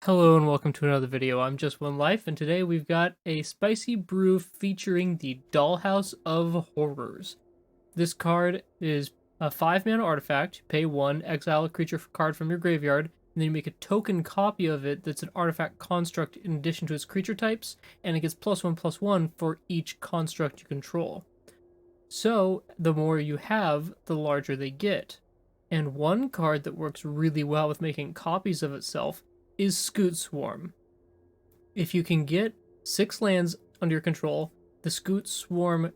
Hello and welcome to another video. I'm Just One Life, and today we've got a spicy brew featuring the Dollhouse of Horrors. This card is a 5-mana artifact. Pay 1, exile a creature card from your graveyard, and then you make a token copy of it that's an artifact construct in addition to its creature types, and it gets +1/+1 for each construct you control. So, the more you have, the larger they get. And one card that works really well with making copies of itself is Scute Swarm. If you can get 6 lands under your control, the Scute Swarm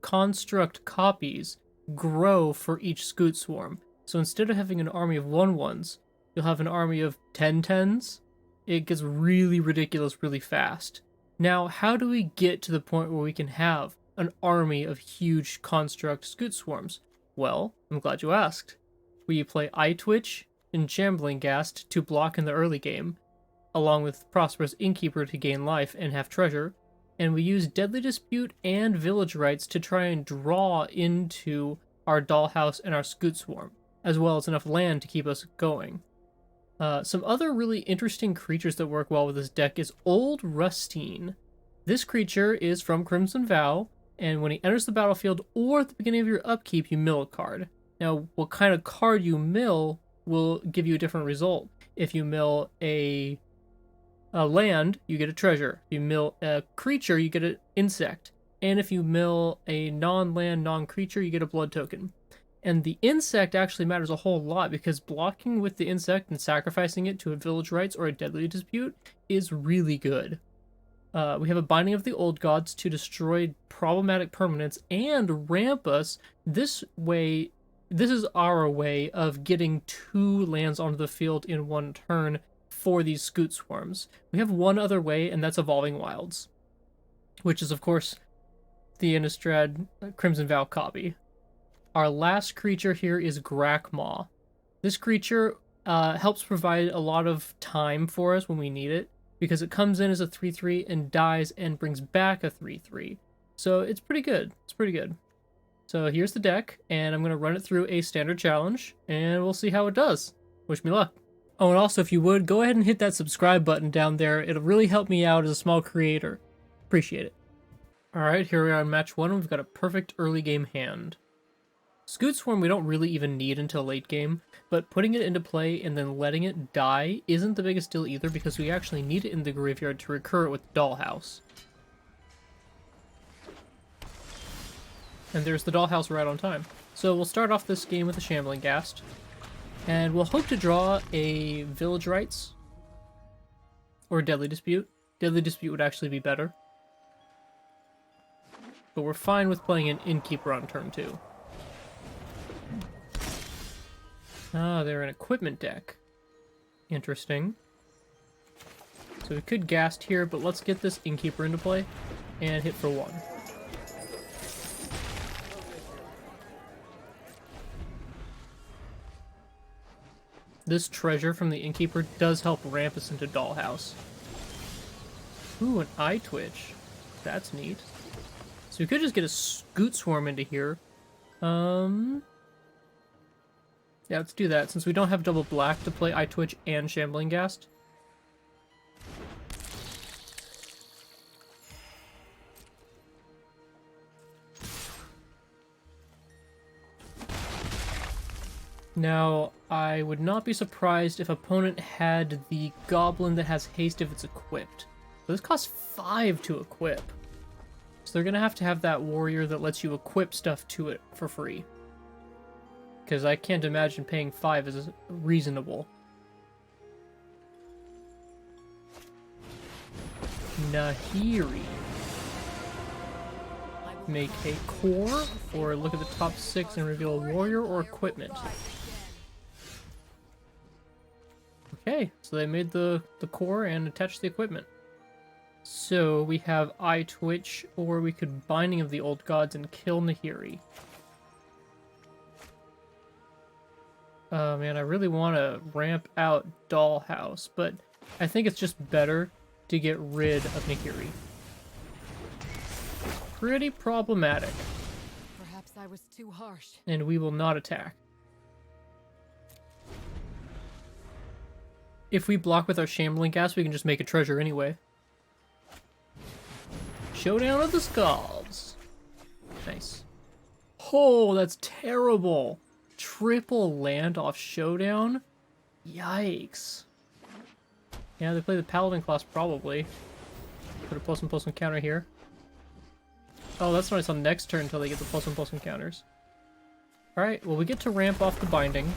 construct copies grow for each Scute Swarm. So instead of having an army of 1/1s, you'll have an army of 10/10s. It gets really ridiculous really fast. Now, how do we get to the point where we can have an army of huge construct Scute Swarms? Well, I'm glad you asked. We play Eye Twitch and Shambling Ghast to block in the early game, along with Prosperous Innkeeper to gain life and have treasure, and we use Deadly Dispute and Village Rites to try and draw into our Dollhouse and our Scute Swarm, as well as enough land to keep us going. Some other really interesting creatures that work well with this deck is Old Rustine. This creature is from Crimson Vow, and when he enters the battlefield or at the beginning of your upkeep, you mill a card. Now, what kind of card you mill will give you a different result. If you mill a land, you get a treasure. If you mill a creature, you get an insect. And if you mill a non-land, non-creature, you get a blood token. And the insect actually matters a whole lot because blocking with the insect and sacrificing it to a Village Rites or a Deadly Dispute is really good. We have a Binding of the Old Gods to destroy problematic permanents and ramp us. This is our way of getting 2 lands onto the field in one turn for these Scute Swarms. We have one other way, and that's Evolving Wilds, which is, of course, the Innistrad Crimson Vow copy. Our last creature here is Grakmaw. This creature helps provide a lot of time for us when we need it, because it comes in as a 3/3 and dies and brings back a 3/3. So it's pretty good. It's pretty good. So here's the deck, and I'm going to run it through a standard challenge, and we'll see how it does. Wish me luck. Oh, and also, if you would, go ahead and hit that subscribe button down there. It'll really help me out as a small creator. Appreciate it. Alright, here we are in match 1. We've got a perfect early game hand. Scute Swarm we don't really even need until late game, but putting it into play and then letting it die isn't the biggest deal either because we actually need it in the graveyard to recur it with Dollhouse. And there's the Dollhouse right on time. So we'll start off this game with a Shambling Ghast. And we'll hope to draw a Village Rites. Or a Deadly Dispute. Deadly Dispute would actually be better. But we're fine with playing an Innkeeper on turn 2. Ah, they're an equipment deck. Interesting. So we could Ghast here, but let's get this Innkeeper into play. And hit for 1. This treasure from the Innkeeper does help ramp us into Dollhouse. Ooh, an Eye Twitch. That's neat. So we could just get a Scute Swarm into here. Yeah, let's do that, since we don't have double black to play Eye Twitch and Shambling Ghast. Now, I would not be surprised if opponent had the Goblin that has haste if it's equipped. But this costs 5 to equip. So they're going to have that warrior that lets you equip stuff to it for free. Because I can't imagine paying 5 is reasonable. Nahiri. Make a core, or look at the top 6 and reveal a warrior or equipment. Okay, so they made the core and attached the equipment. So we have Eye Twitch, or we could Binding of the Old Gods and kill Nahiri. Oh man, I really want to ramp out Dollhouse, but I think it's just better to get rid of Nahiri. Pretty problematic. Perhaps I was too harsh. And we will not attack. if we block with our Shambling Gas, we can just make a treasure anyway. Showdown of the Skulls. Nice. Oh, that's terrible. Triple land off Showdown? Yikes. Yeah, they play the Paladin class probably. Put a +1/+1 counter here. Oh, that's nice on next turn until they get the +1/+1 counters. Alright, well we get to ramp off the binding.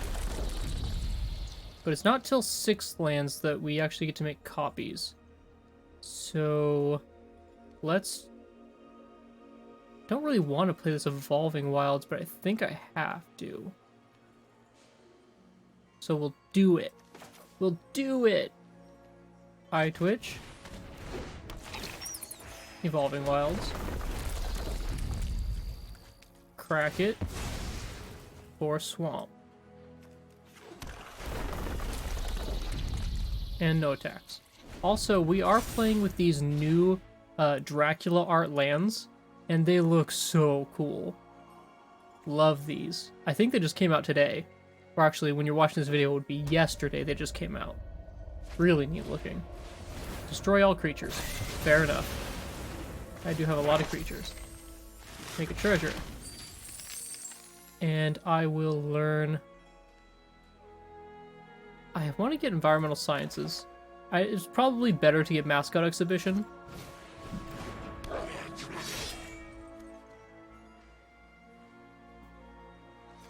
But it's not till 6th lands that we actually get to make copies. So let's... Don't really want to play this Evolving Wilds, but I think I have to. So we'll do it. We'll do it! Eye Twitch. Evolving Wilds. Crack it. For Swamp. And no attacks. Also, we are playing with these new Dracula art lands, and they look so cool. Love these. I think they just came out today. Or actually, when you're watching this video, it would be yesterday they just came out. Really neat looking. Destroy all creatures. Fair enough. I do have a lot of creatures. Make a treasure. And I will learn... I want to get environmental sciences. It's probably better to get Mascot Exhibition.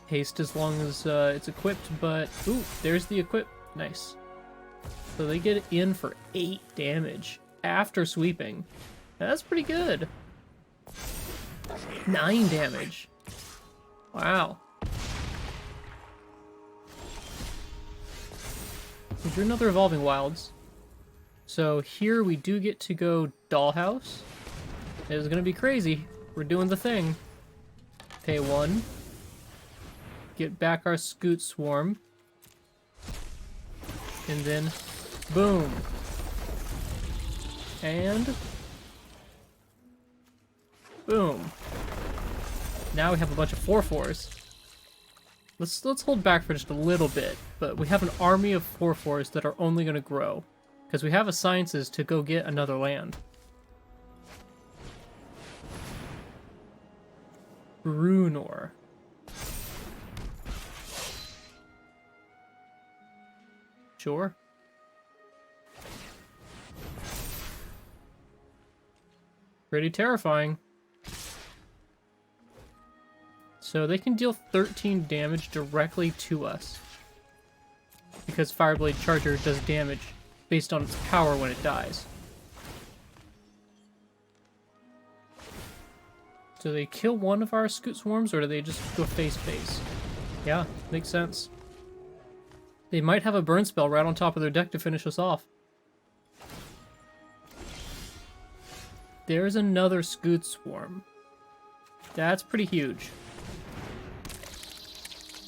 Haste as long as it's equipped, but... Ooh, there's the equip. Nice. So they get in for 8 damage after sweeping. That's pretty good. 9 damage. Wow. We drew another Evolving Wilds. So here we do get to go Dollhouse. It is going to be crazy. We're doing the thing. Pay 1. Get back our Scute Swarm. And then, boom. And, boom. Now we have a bunch of 4/4s. Let's hold back for just a little bit, but we have an army of 4/4s that are only going to grow, because we have a sciences to go get another land. Brunor. Sure. Pretty terrifying. So they can deal 13 damage directly to us, because Fireblade Charger does damage based on its power when it dies. Do they kill one of our Scute Swarms, or do they just go face-face? Yeah, makes sense. They might have a burn spell right on top of their deck to finish us off. There's another Scute Swarm. That's pretty huge.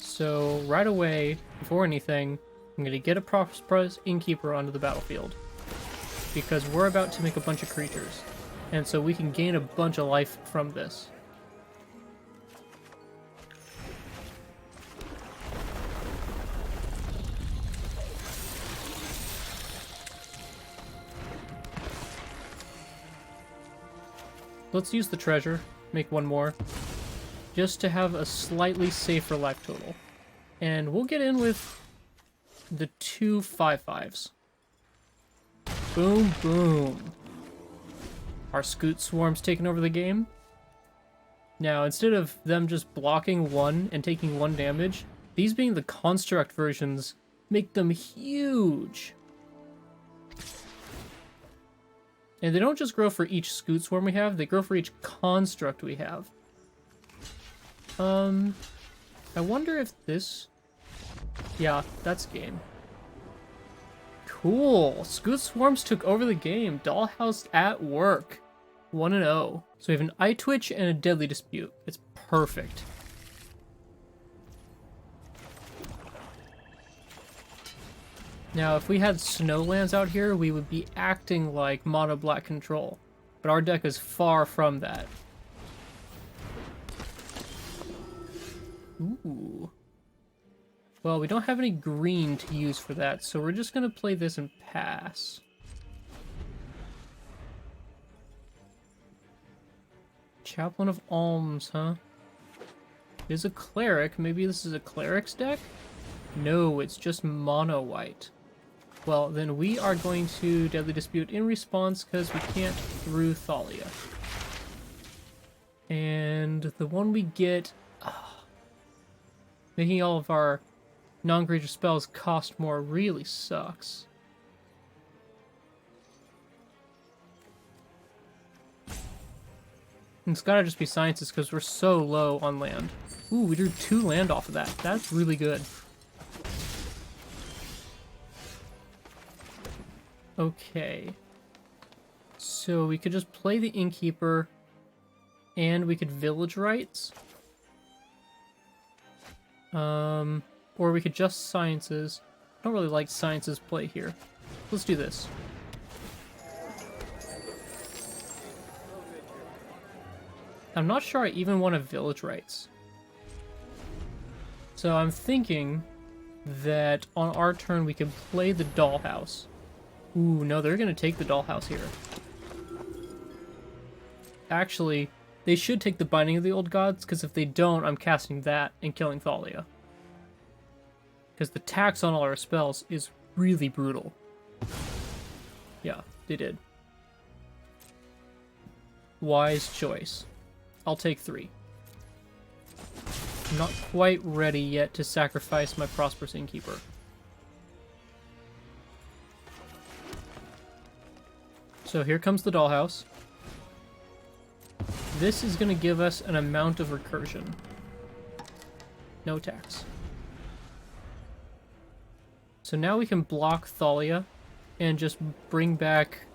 So, right away, before anything, I'm going to get a Prosperous Innkeeper onto the battlefield. Because we're about to make a bunch of creatures. And so we can gain a bunch of life from this. Let's use the treasure, make one more, just to have a slightly safer life total. And we'll get in with the 2 5/5s. Boom, boom. Our Scute Swarm's taking over the game. Now, instead of them just blocking 1 and taking 1 damage, these being the construct versions make them huge. And they don't just grow for each Scute Swarm we have, they grow for each construct we have. I wonder if this... Yeah, that's game. Cool! Scute Swarms took over the game. Dollhouse at work. 1-0. So we have an Eye Twitch and a Deadly Dispute. It's perfect. Now, if we had Snowlands out here, we would be acting like Mono Black Control. But our deck is far from that. Ooh. Well, we don't have any green to use for that, so we're just going to play this and pass. Chaplain of Alms, huh? Is a cleric. Maybe this is a cleric's deck? No, it's just mono white. Well, then we are going to Deadly Dispute in response because we can't through Thalia. And the one we get... making all of our non-creature spells cost more really sucks. And it's gotta just be sciences because we're so low on land. Ooh, we drew 2 land off of that. That's really good. Okay. So we could just play the Innkeeper, and we could Village Rites. Or we could just Sciences. I don't really like Sciences play here. Let's do this. I'm not sure I even want to Village Rites. So I'm thinking that on our turn we can play the Dollhouse. Ooh, no, they're going to take the Dollhouse here. Actually, they should take the Binding of the Old Gods, because if they don't, I'm casting that and killing Thalia. Because the tax on all our spells is really brutal. Yeah, they did. Wise choice. I'll take 3. I'm not quite ready yet to sacrifice my Prosperous Innkeeper. So here comes the Dollhouse. This is going to give us an amount of recursion. No tax. So now we can block Thalia and just bring back...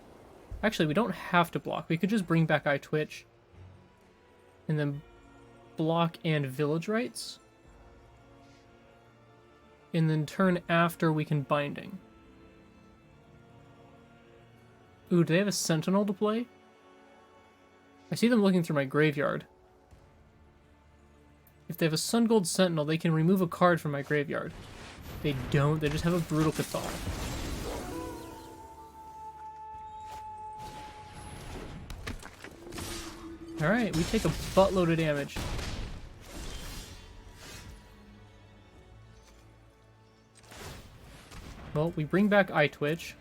Actually, we don't have to block. We could just bring back iTwitch. And then block and Village Rites. And then turn after we can Binding. Ooh, do they have a Sentinel to play? I see them looking through my graveyard. If they have a Sun Gold Sentinel, they can remove a card from my graveyard. They don't, they just have a Brutal Cathar. Alright, we take a buttload of damage. Well, we bring back iTwitch.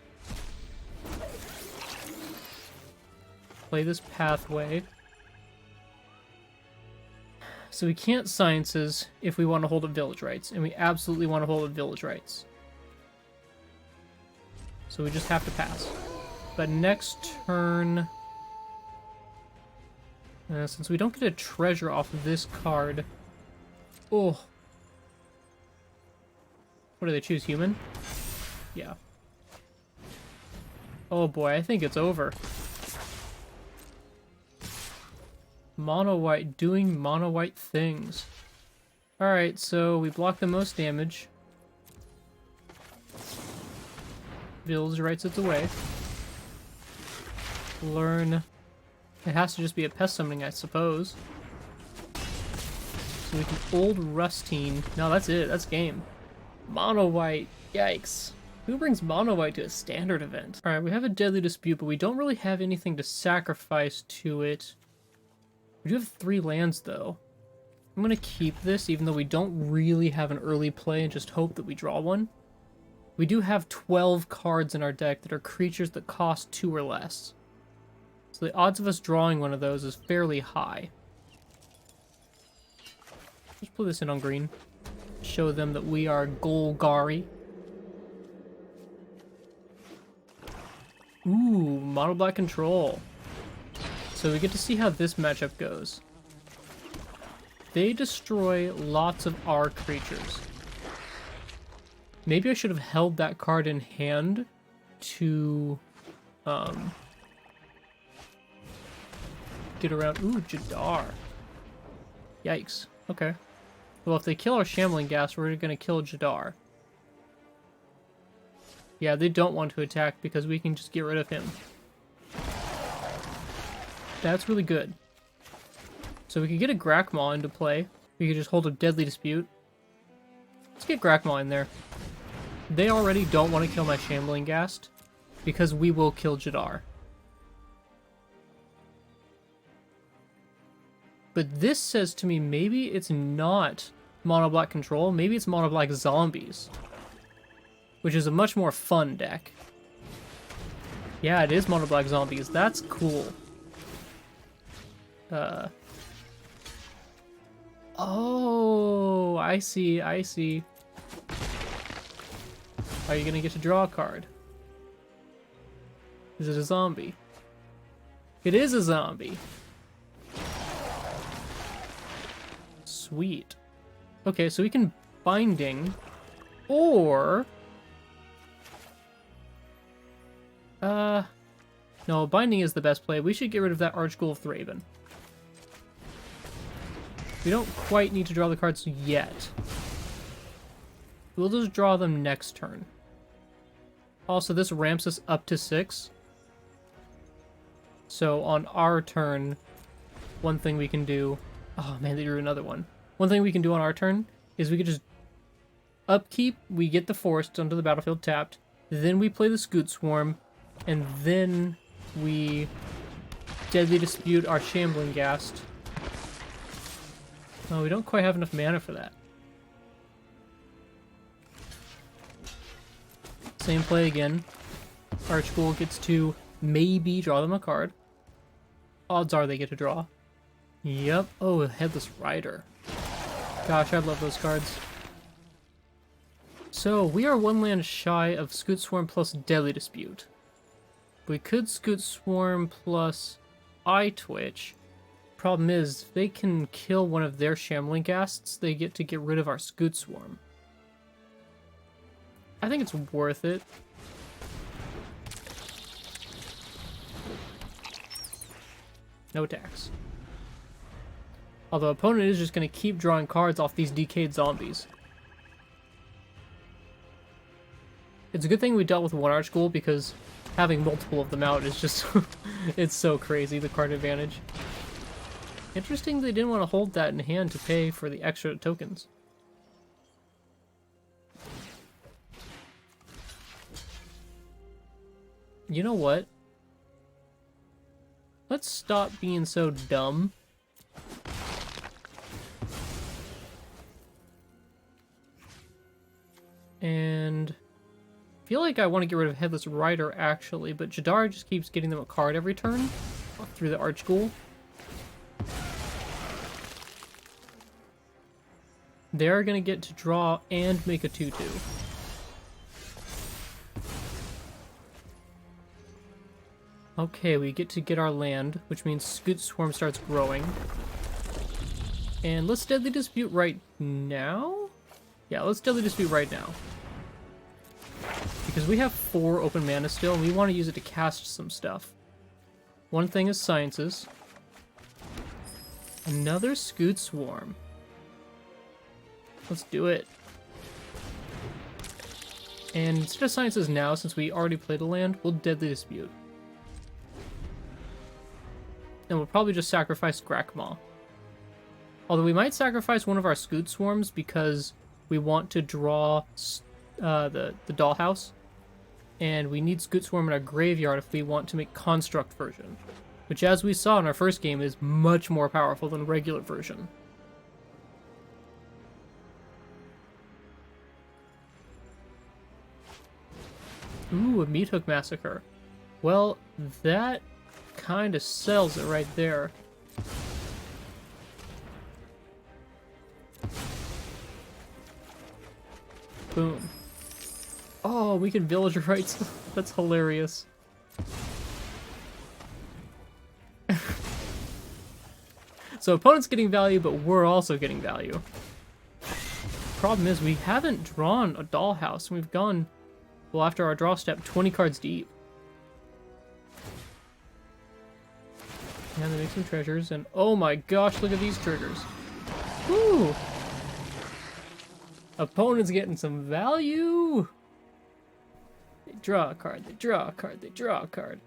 Play this pathway. So we can't Sciences if we want to hold up Village Rites, and we absolutely want to hold up Village Rites. So we just have to pass. But next turn... since we don't get a treasure off of this card... Oh. What do they choose? Human? Yeah. Oh boy, I think it's over. Mono white doing mono white things. Alright, so we block the most damage. Village Rites its away. Learn. It has to just be a pest summoning, I suppose. So we can Old Rustine. No, that's it. That's game. Mono white. Yikes. Who brings mono white to a standard event? Alright, we have a Deadly Dispute, but we don't really have anything to sacrifice to it. We do have 3 lands, though. I'm going to keep this, even though we don't really have an early play, and just hope that we draw one. We do have 12 cards in our deck that are creatures that cost 2 or less. So the odds of us drawing one of those is fairly high. Just put this in on green. Show them that we are Golgari. Ooh, Mono Black Control. So we get to see how this matchup goes. They destroy lots of our creatures. Maybe I should have held that card in hand to get around. Ooh, Jadar. Yikes. Okay. Well, if they kill our Shambling Gas, we're going to kill Jadar. Yeah, they don't want to attack because we can just get rid of him. That's really good. So we could get a Grakmaw into play. We could just hold a Deadly Dispute. Let's get Grakmaw in there. They already don't want to kill my Shambling Ghast, because we will kill Jadar. But this says to me, maybe it's not mono black control, maybe it's mono black zombies. Which is a much more fun deck. Yeah, it is mono black zombies. That's cool. Oh, I see, I see. Are you gonna get to draw a card? Is it a zombie? It is a zombie. Sweet. Okay, so we can Binding, or... No, Binding is the best play. We should get rid of that Archghoul of Thraben. We don't quite need to draw the cards yet. We'll just draw them next turn. Also, this ramps us up to 6. So on our turn, one thing we can do... Oh man, they drew another one. One thing we can do on our turn is we could just upkeep, we get the Forest onto the battlefield tapped, then we play the Scute Swarm, and then we Deadly Dispute our Shambling Ghast. Oh, we don't quite have enough mana for that. Same play again. Archghoul gets to maybe draw them a card. Odds are they get to draw. Yep. Oh, Headless Rider. Gosh, I love those cards. So, we are 1 land shy of Scute Swarm plus Deadly Dispute. We could Scute Swarm plus Eye Twitch. Problem is, if they can kill one of their Shambling Ghasts, they get to get rid of our Scute Swarm. I think it's worth it. No attacks. Although opponent is just going to keep drawing cards off these decayed zombies. It's a good thing we dealt with one Archghoul, because having multiple of them out is just... it's so crazy, the card advantage. Interesting they didn't want to hold that in hand to pay for the extra tokens. You know what? Let's stop being so dumb. And I feel like I want to get rid of Headless Rider, actually, but Jadar just keeps getting them a card every turn through the Archghoul. They're going to get to draw and make a 2/2. Okay, we get to get our land, which means Scute Swarm starts growing. And let's Deadly Dispute right now? Yeah, let's Deadly Dispute right now. Because we have 4 open mana still, and we want to use it to cast some stuff. One thing is Sciences. Another Scute Swarm. Let's do it. And instead of Sciences now, since we already played a land, we'll Deadly Dispute. And we'll probably just sacrifice Grakmaw. Although we might sacrifice one of our Scute Swarms because we want to draw the Dollhouse. And we need Scute Swarm in our graveyard if we want to make Construct version. Which, as we saw in our first game, is much more powerful than regular version. Ooh, a Meat Hook Massacre. Well, that kind of sells it right there. Boom. Oh, we can Villager Rights. That's hilarious. So opponent's getting value, but we're also getting value. Problem is, we haven't drawn a Dollhouse, and we've gone, well, after our draw step, 20 cards deep. And they make some treasures, and oh my gosh, look at these triggers. Woo! Opponent's getting some value! They draw a card, they draw a card, they draw a card.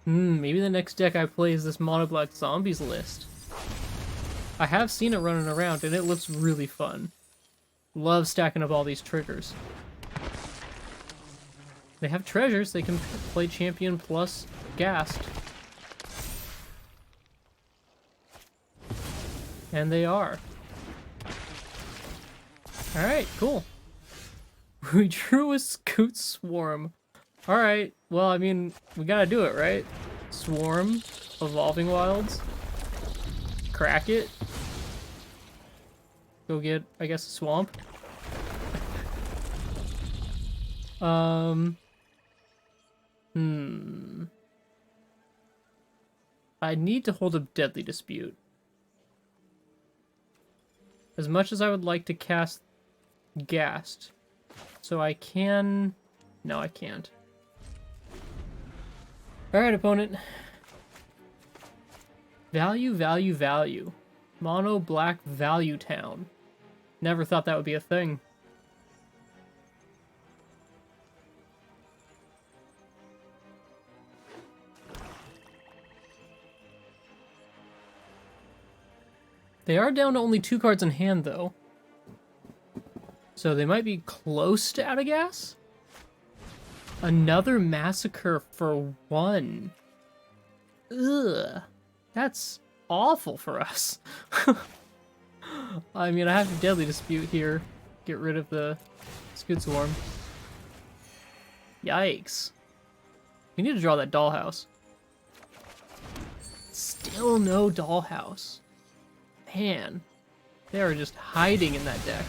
Maybe the next deck I play is this Mono Black Zombies list. I have seen it running around, and it looks really fun. Love stacking up all these triggers. They have treasures. They can play champion plus Ghast. And they are. Alright, cool. We drew a Scute Swarm. Alright, well, I mean, we gotta do it, right? Swarm, Evolving Wilds. Crack it. Go get, I guess, a swamp. I need to hold a Deadly Dispute. As much as I would like to cast Ghast. So I can... No, I can't. Alright, opponent. Value, value, value. Mono black value town. Never thought that would be a thing. They are down to only 2 cards in hand, though. So they might be close to out of gas. Another Massacre for 1. Ugh. That's awful for us. I mean, I have to Deadly Dispute here. Get rid of the Scute Swarm. Yikes. We need to draw that Dollhouse. Still no Dollhouse. Man, they are just hiding in that deck.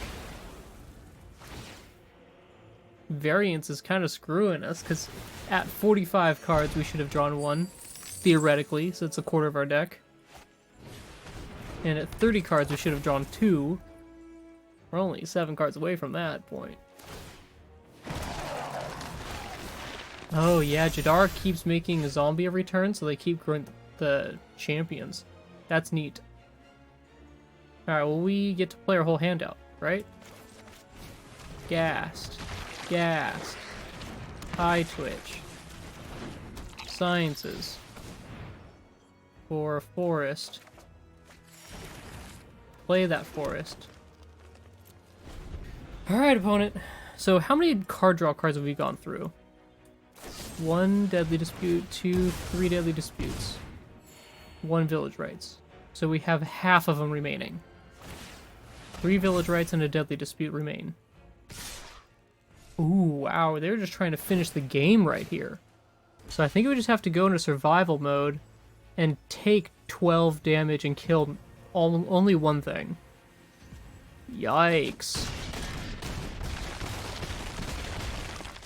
Variance is kind of screwing us, because at 45 cards we should have drawn 1, theoretically, so it's a quarter of our deck. And at 30 cards we should have drawn 2. We're only 7 cards away from that point. Oh yeah, Jadar keeps making a zombie every turn, so they keep growing the champions. That's neat. Alright, well, we get to play our whole hand out, right? Ghast. Ghast. High Twitch. Sciences. For a forest. Play that forest. Alright, opponent. So how many card draw cards have we gone through? 1 Deadly Dispute, 2, 3 Deadly Disputes. 1 Village Rites. So we have half of them remaining. 3 Village Rites and a Deadly Dispute remain. Ooh, wow, they're just trying to finish the game right here. So I think we just have to go into survival mode and take 12 damage and kill only one thing. Yikes.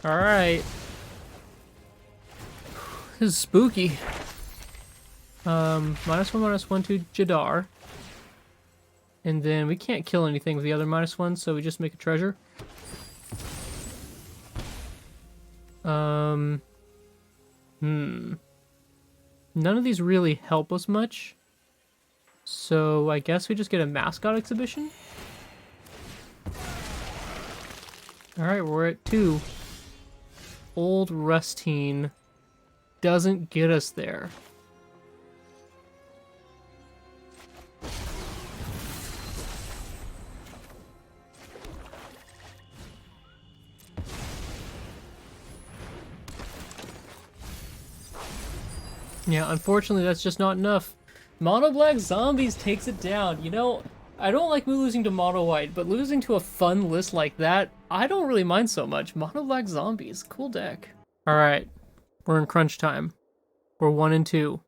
Alright. This is spooky. -1/-1 to Jadar. And then we can't kill anything with the other -1, so we just make a treasure. None of these really help us much. So I guess we just get a mascot exhibition. Alright, we're at 2. Old Rustine doesn't get us there. Yeah, unfortunately, that's just not enough. Mono Black Zombies takes it down. You know, I don't like losing to Mono White, but losing to a fun list like that, I don't really mind so much. Mono Black Zombies, cool deck. Alright, we're in crunch time. We're 1 and 2.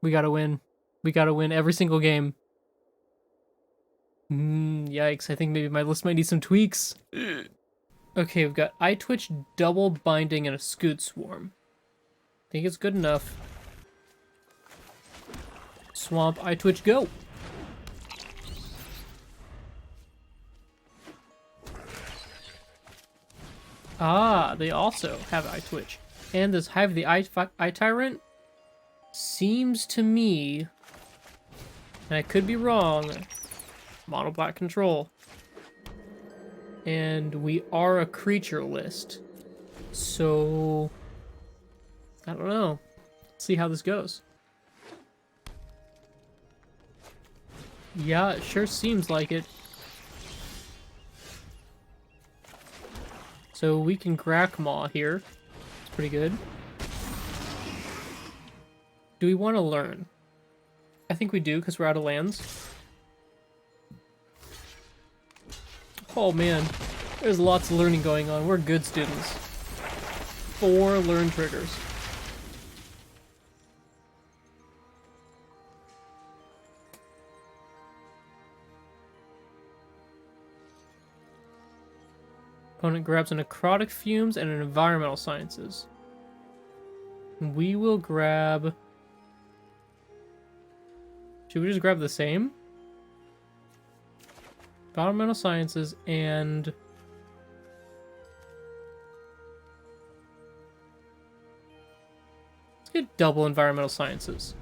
We gotta win. We gotta win every single game. Yikes, I think maybe my list might need some tweaks. Okay, we've got Eye Twitch, Double Binding, and a Scute Swarm. Think it's good enough. Swamp, Eye Twitch, go! Ah, they also have Eye Twitch. And this Hive the Eye Tyrant seems to me, and I could be wrong, Mono Black Control. And we are a creature list. So I don't know. See how this goes. Yeah, it sure seems like it. So we can Grakmaw here. It's pretty good. Do we want to learn? I think we do, because we're out of lands. Oh man, there's lots of learning going on. We're good students. 4 learn triggers. Opponent grabs a Necrotic Fumes and an Environmental Sciences. We will grab... Should we just grab the same? Environmental Sciences and... Let's get double Environmental Sciences.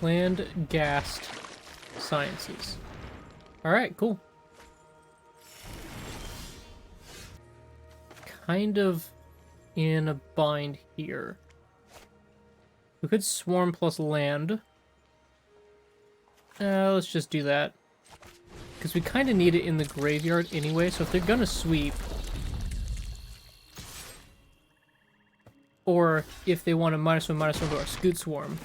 Land Ghast Sciences. Alright, cool. Kind of in a bind here. We could Swarm plus land. Let's just do that. Because we kind of need it in the graveyard anyway, so if they're gonna sweep... Or if they want a -1/-1 to our Scute Swarm.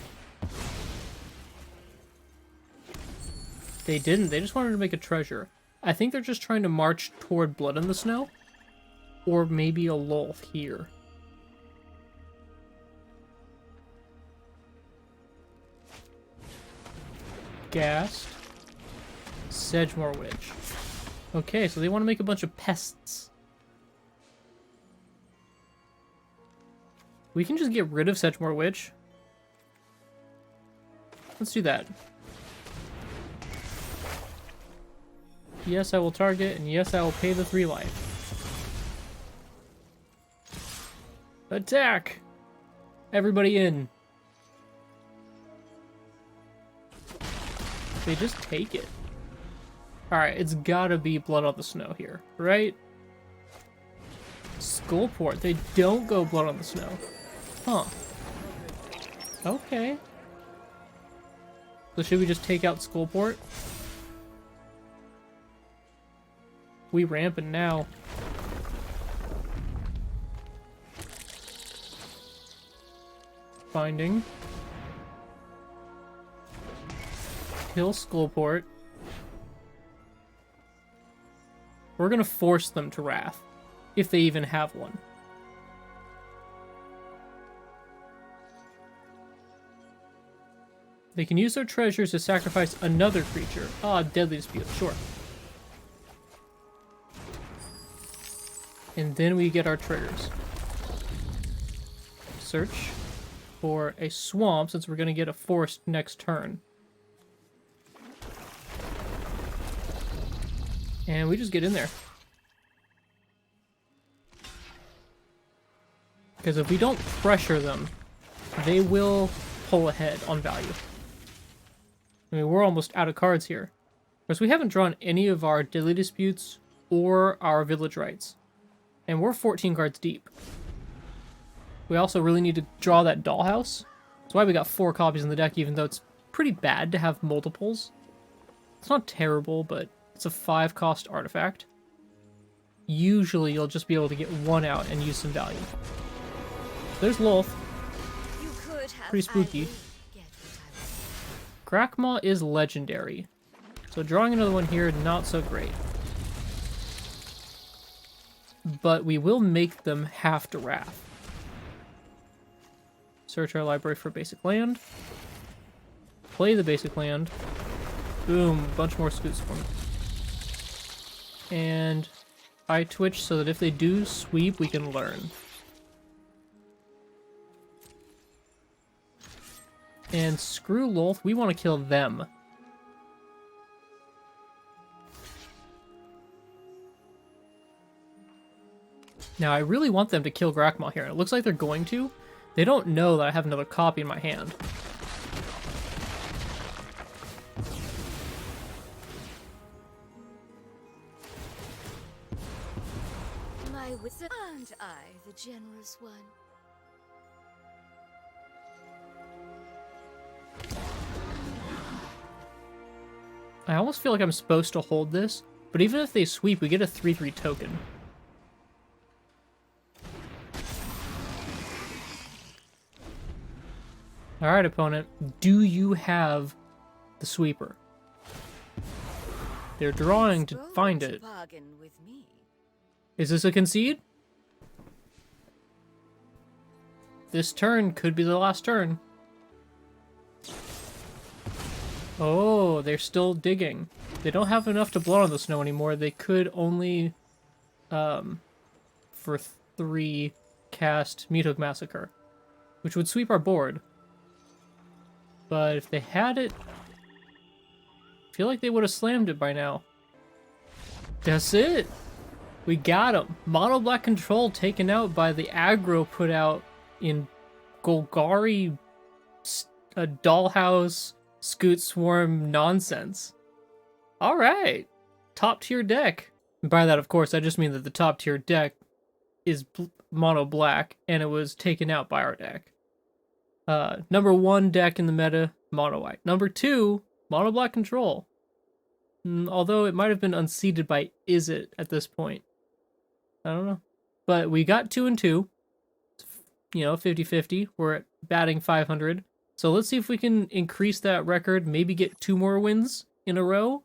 They didn't. They just wanted to make a treasure. I think they're just trying to march toward Blood in the Snow. Or maybe a Lolth here. Ghast. Sedgemoor Witch. Okay, so they want to make a bunch of pests. We can just get rid of Sedgemoor Witch. Let's do that. Yes, I will target, and yes, I will pay the 3 life. Attack! Everybody in. They just take it. Alright, it's gotta be Blood on the Snow here, right? Skullport. They don't go Blood on the Snow. Huh. Okay. So should we just take out Skullport? We ramping now. Binding. Kill Skullport. We're gonna force them to Wrath. If they even have one. They can use their treasures to sacrifice another creature. Ah, Deadly Dispute, sure. And then we get our triggers. Search for a swamp, since we're going to get a forest next turn. And we just get in there. Because if we don't pressure them, they will pull ahead on value. I mean, we're almost out of cards here. Because we haven't drawn any of our Deadly Disputes or our Village Rites. And we're 14 cards deep. We also really need to draw that Dollhouse. That's why we got 4 copies in the deck, even though it's pretty bad to have multiples. It's not terrible, but it's a 5-cost artifact. Usually you'll just be able to get 1 out and use some value. There's Lolth. Pretty spooky. Grakmaw is legendary. So drawing another one here, not so great. But we will make them have to Wrath. Search our library for basic land. Play the basic land. Boom, bunch more Scute Swarm. And I twitch so that if they do sweep, we can learn. And screw Lolth, we want to kill them. Now, I really want them to kill Grakmaw here. It looks like they're going to. They don't know that I have another copy in my hand. My wizard, aren't I the generous one? I almost feel like I'm supposed to hold this, but even if they sweep, we get a 3/3 token. Alright, opponent. Do you have the sweeper? They're drawing to find it. Is this a concede? This turn could be the last turn. Oh, they're still digging. They don't have enough to blow on the snow anymore. They could only, for 3, cast Meathook Massacre, which would sweep our board. But if they had it, I feel like they would have slammed it by now. That's it. We got him. Mono Black Control taken out by the aggro put out in Golgari Dollhouse Scute Swarm nonsense. Alright. Top tier deck. And by that, of course, I just mean that the top tier deck is mono black and it was taken out by our deck. Number 1 deck in the meta, mono white. Number 2, mono black control. Although it might have been unseated by Izzet at this point. I don't know. But we got 2 and 2. You know, 50-50. We're at batting 500. So let's see if we can increase that record, maybe get 2 more wins in a row,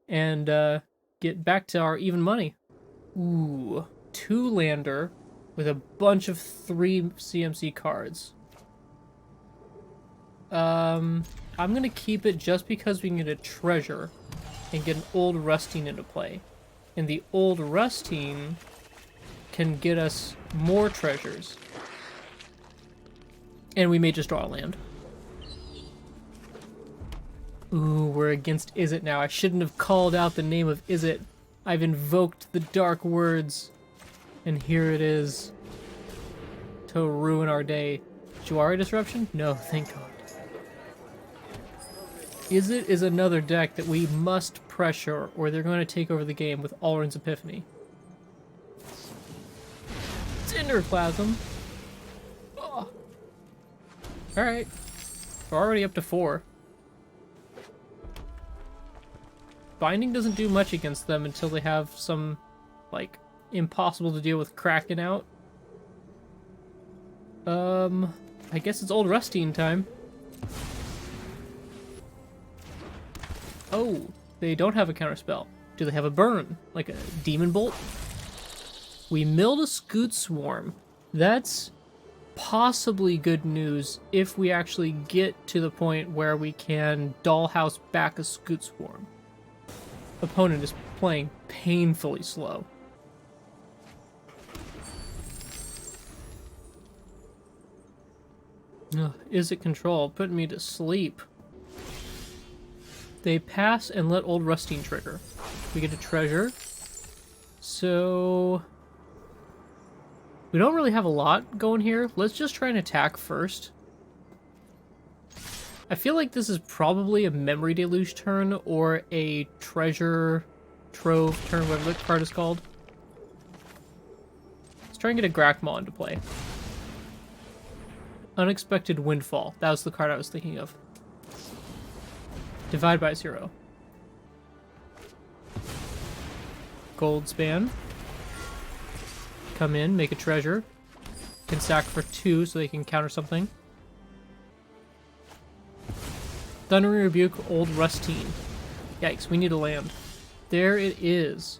and get back to our even money. Ooh, 2-lander with a bunch of 3 CMC cards. I'm gonna keep it just because we can get a treasure and get an old Rustine into play. And the old Rustine can get us more treasures. And we may just draw a land. Ooh, we're against Izzet now. I shouldn't have called out the name of Izzet. I've invoked the dark words. And here it is. To ruin our day. Juari Disruption? No, thank God. Izzet is another deck that we must pressure or they're going to take over the game with Alrund's Epiphany. Cinderplasm. Oh. Alright. We're already up to 4. Binding doesn't do much against them until they have some, like, impossible to deal with Kraken out. I guess it's old Rustine time. Oh, they don't have a counterspell. Do they have a burn? Like a Demon Bolt? We milled a Scute Swarm. That's possibly good news if we actually get to the point where we can Dollhouse back a Scute Swarm. Opponent is playing painfully slow. Ugh, Izzet Control putting me to sleep. They pass and let old Rustine trigger. We get a treasure. So we don't really have a lot going here. Let's just try and attack first. I feel like this is probably a Memory Deluge turn or a Treasure Trove turn, whatever the card is called. Let's try and get a Grakmaw into play. Unexpected Windfall. That was the card I was thinking of. Divide by 0. Gold Span. Come in, make a treasure. Can sack for 2 so they can counter something. Thundering Rebuke, old Rustine. Yikes, we need a land. There it is.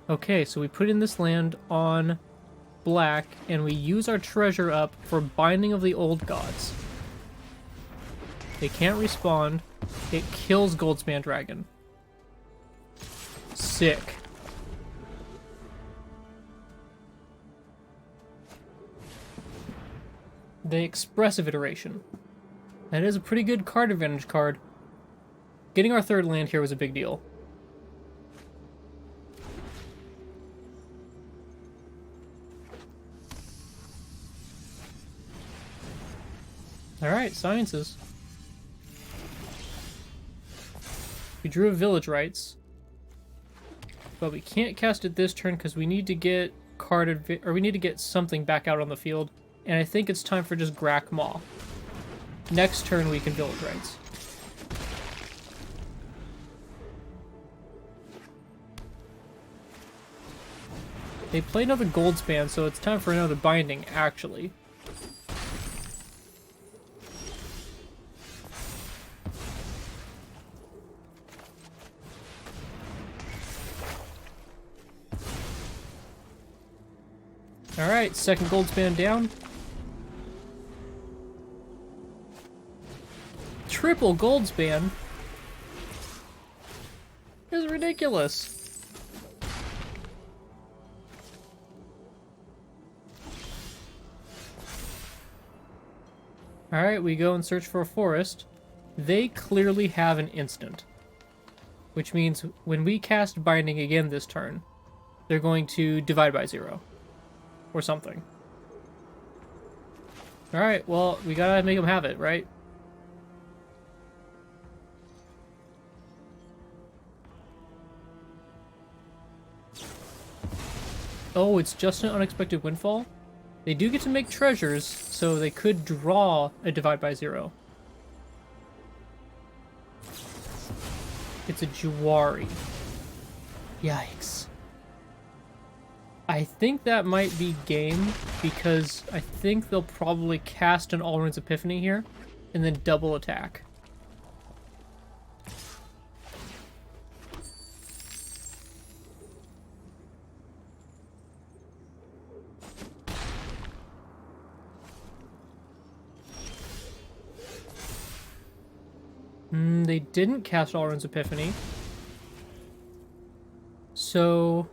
Okay, so we put in this land on black, and we use our treasure up for Binding of the Old Gods. They can't respawn. It kills Goldspan Dragon. Sick. The Expressive Iteration. That is a pretty good card advantage card. Getting our 3rd land here was a big deal. Alright, sciences. We drew a Village Rites. But we can't cast it this turn because we need to get we need to get something back out on the field. And I think it's time for just Grakmaw. Next turn we can Village Rites. They played another gold span, so it's time for another binding, actually. Alright, second gold span down. Triple gold span? This is ridiculous. Alright, we go and search for a forest. They clearly have an instant. Which means when we cast Binding again this turn, they're going to divide by 0. Or something. Alright, well, we gotta make them have it, right? Oh, it's just an unexpected windfall? They do get to make treasures, so they could draw a divide by 0. It's a Jawari. Yikes. I think that might be game, because I think they'll probably cast an Alrund's Epiphany here, and then double attack. They didn't cast Alrund's Epiphany. So,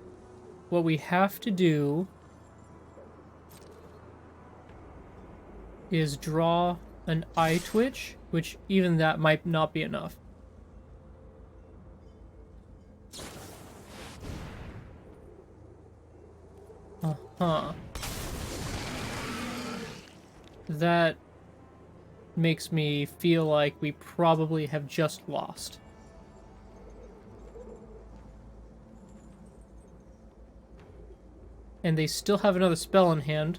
what we have to do is draw an eye twitch, which even that might not be enough. Uh-huh. That makes me feel like we probably have just lost. And they still have another spell in hand,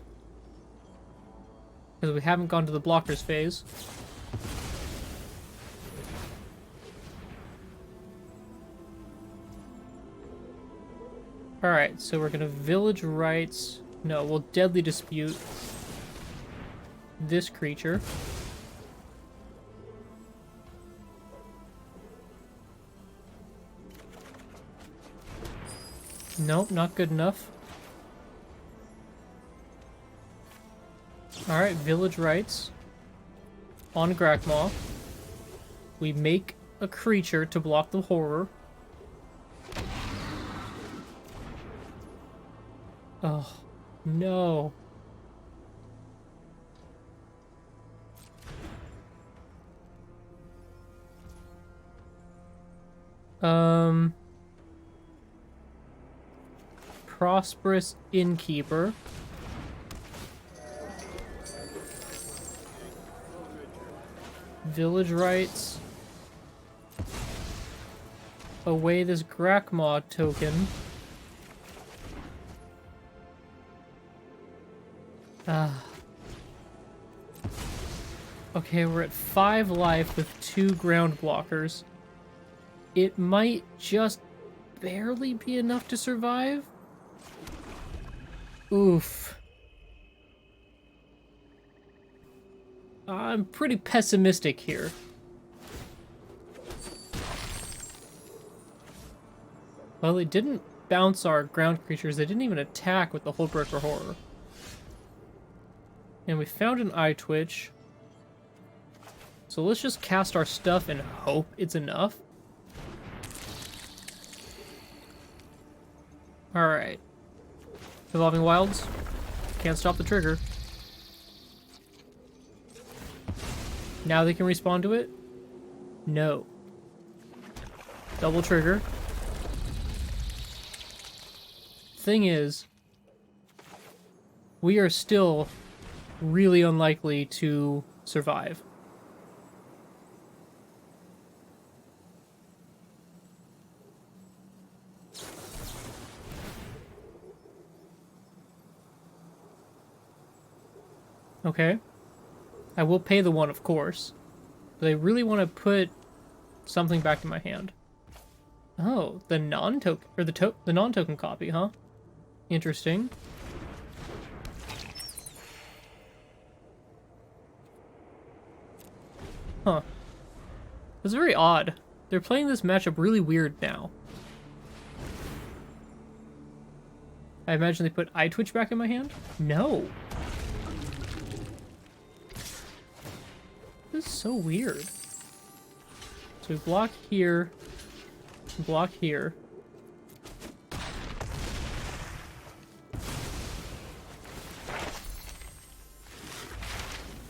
because we haven't gone to the blockers phase. Alright, so we're gonna Village Rites. No, we'll Deadly Dispute this creature. Nope, not good enough. Alright, Village Rites. On Grakmaw. We make a creature to block the horror. Oh, no. Prosperous Innkeeper. Village Rites. Away this Grakmaw token. Okay, we're at 5 life with 2 ground blockers. It might just barely be enough to survive. Oof. I'm pretty pessimistic here. Well, they didn't bounce our ground creatures. They didn't even attack with the Hullbreaker Horror. And we found an Eye Twitch. So let's just cast our stuff and hope it's enough. Alright. Evolving Wilds. Can't stop the trigger. Now they can respawn to it? No. Double trigger. Thing is, we are still really unlikely to survive. Okay. I will pay the 1, of course. But I really want to put something back in my hand. Oh, the non-token, or the non-token copy, huh? Interesting. Huh. It's very odd. They're playing this matchup really weird now. I imagine they put Eye Twitch back in my hand? No. This is so weird. So we block here. Block here.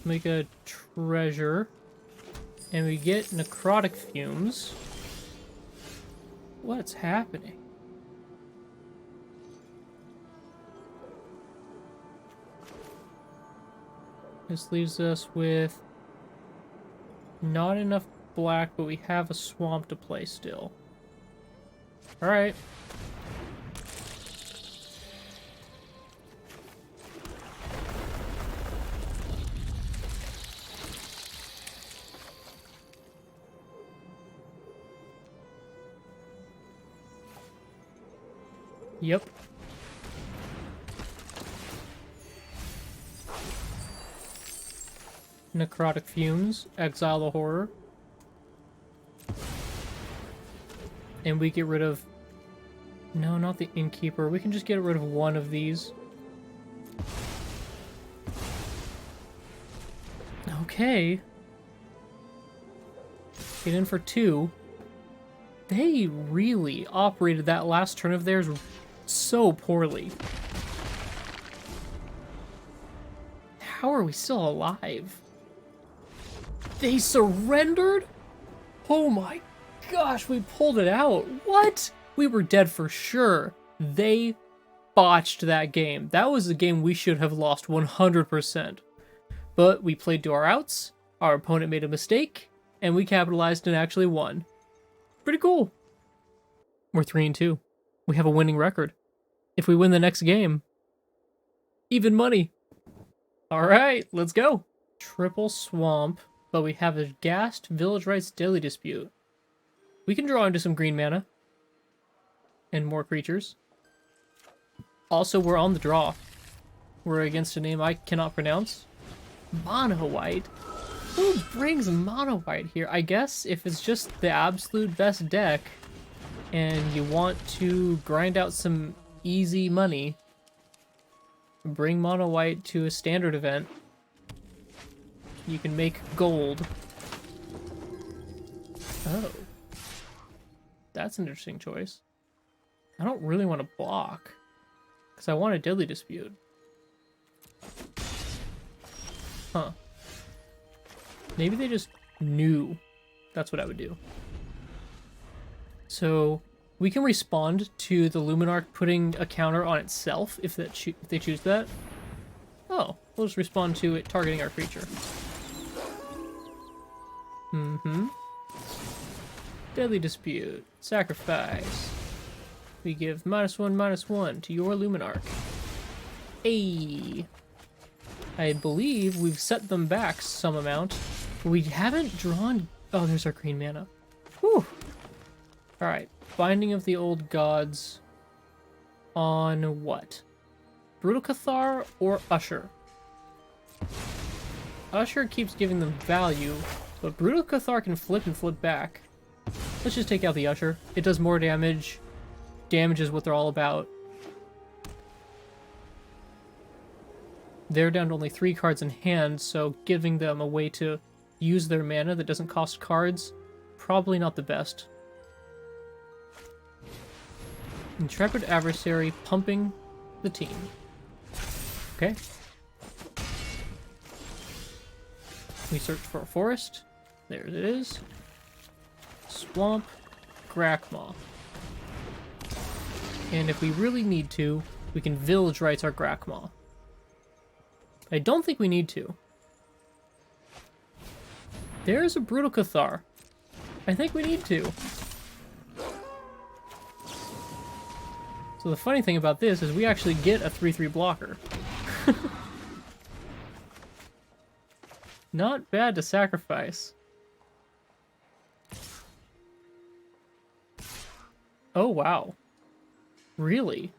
Make a treasure. And we get necrotic fumes. What's happening? This leaves us with not enough black, but we have a swamp to play still. Alright. Yep. Necrotic fumes, exile the horror. And we get rid of... No, not the innkeeper. We can just get rid of one of these. Okay. Get in for 2. They really operated that last turn of theirs so poorly. How are we still alive? They surrendered? Oh my gosh, we pulled it out. What? We were dead for sure. They botched that game. That was a game we should have lost 100%. But we played to our outs, our opponent made a mistake, and we capitalized and actually won. Pretty cool. We're 3-2. We have a winning record. If we win the next game, even money. Alright, let's go. Triple swamp, but we have a Ghast Village Rights Daily Dispute. We can draw into some green mana. And more creatures. Also, we're on the draw. We're against a name I cannot pronounce. Mono White. Who brings Mono White here? I guess if it's just the absolute best deck and you want to grind out some easy money, bring Mono White to a standard event. You can make gold. Oh. That's an interesting choice. I don't really want to block, because I want a Deadly Dispute. Huh. Maybe they just knew that's what I would do. So we can respond to the Luminarch putting a counter on itself if they choose that. Oh, we'll just respond to it targeting our creature. Deadly Dispute. Sacrifice. We give -1/-1 to your Luminarch. Hey. I believe we've set them back some amount. We haven't drawn... Oh, there's our green mana. Whew. Alright. Binding of the Old Gods on what? Brutal Cathar or Usher? Usher keeps giving them value, but Brutal Cathar can flip and flip back. Let's just take out the Usher. It does more damage. Damage is what they're all about. They're down to only 3 cards in hand, so giving them a way to use their mana that doesn't cost cards, probably not the best. Intrepid Adversary pumping the team. Okay. We search for a forest. There it is. Swamp. Grakmaw. And if we really need to, we can Village Rights our Grakmaw. I don't think we need to. There's a Brutal Cathar. I think we need to. So the funny thing about this is we actually get a 3/3 blocker. Not bad to sacrifice. Oh, wow. Really?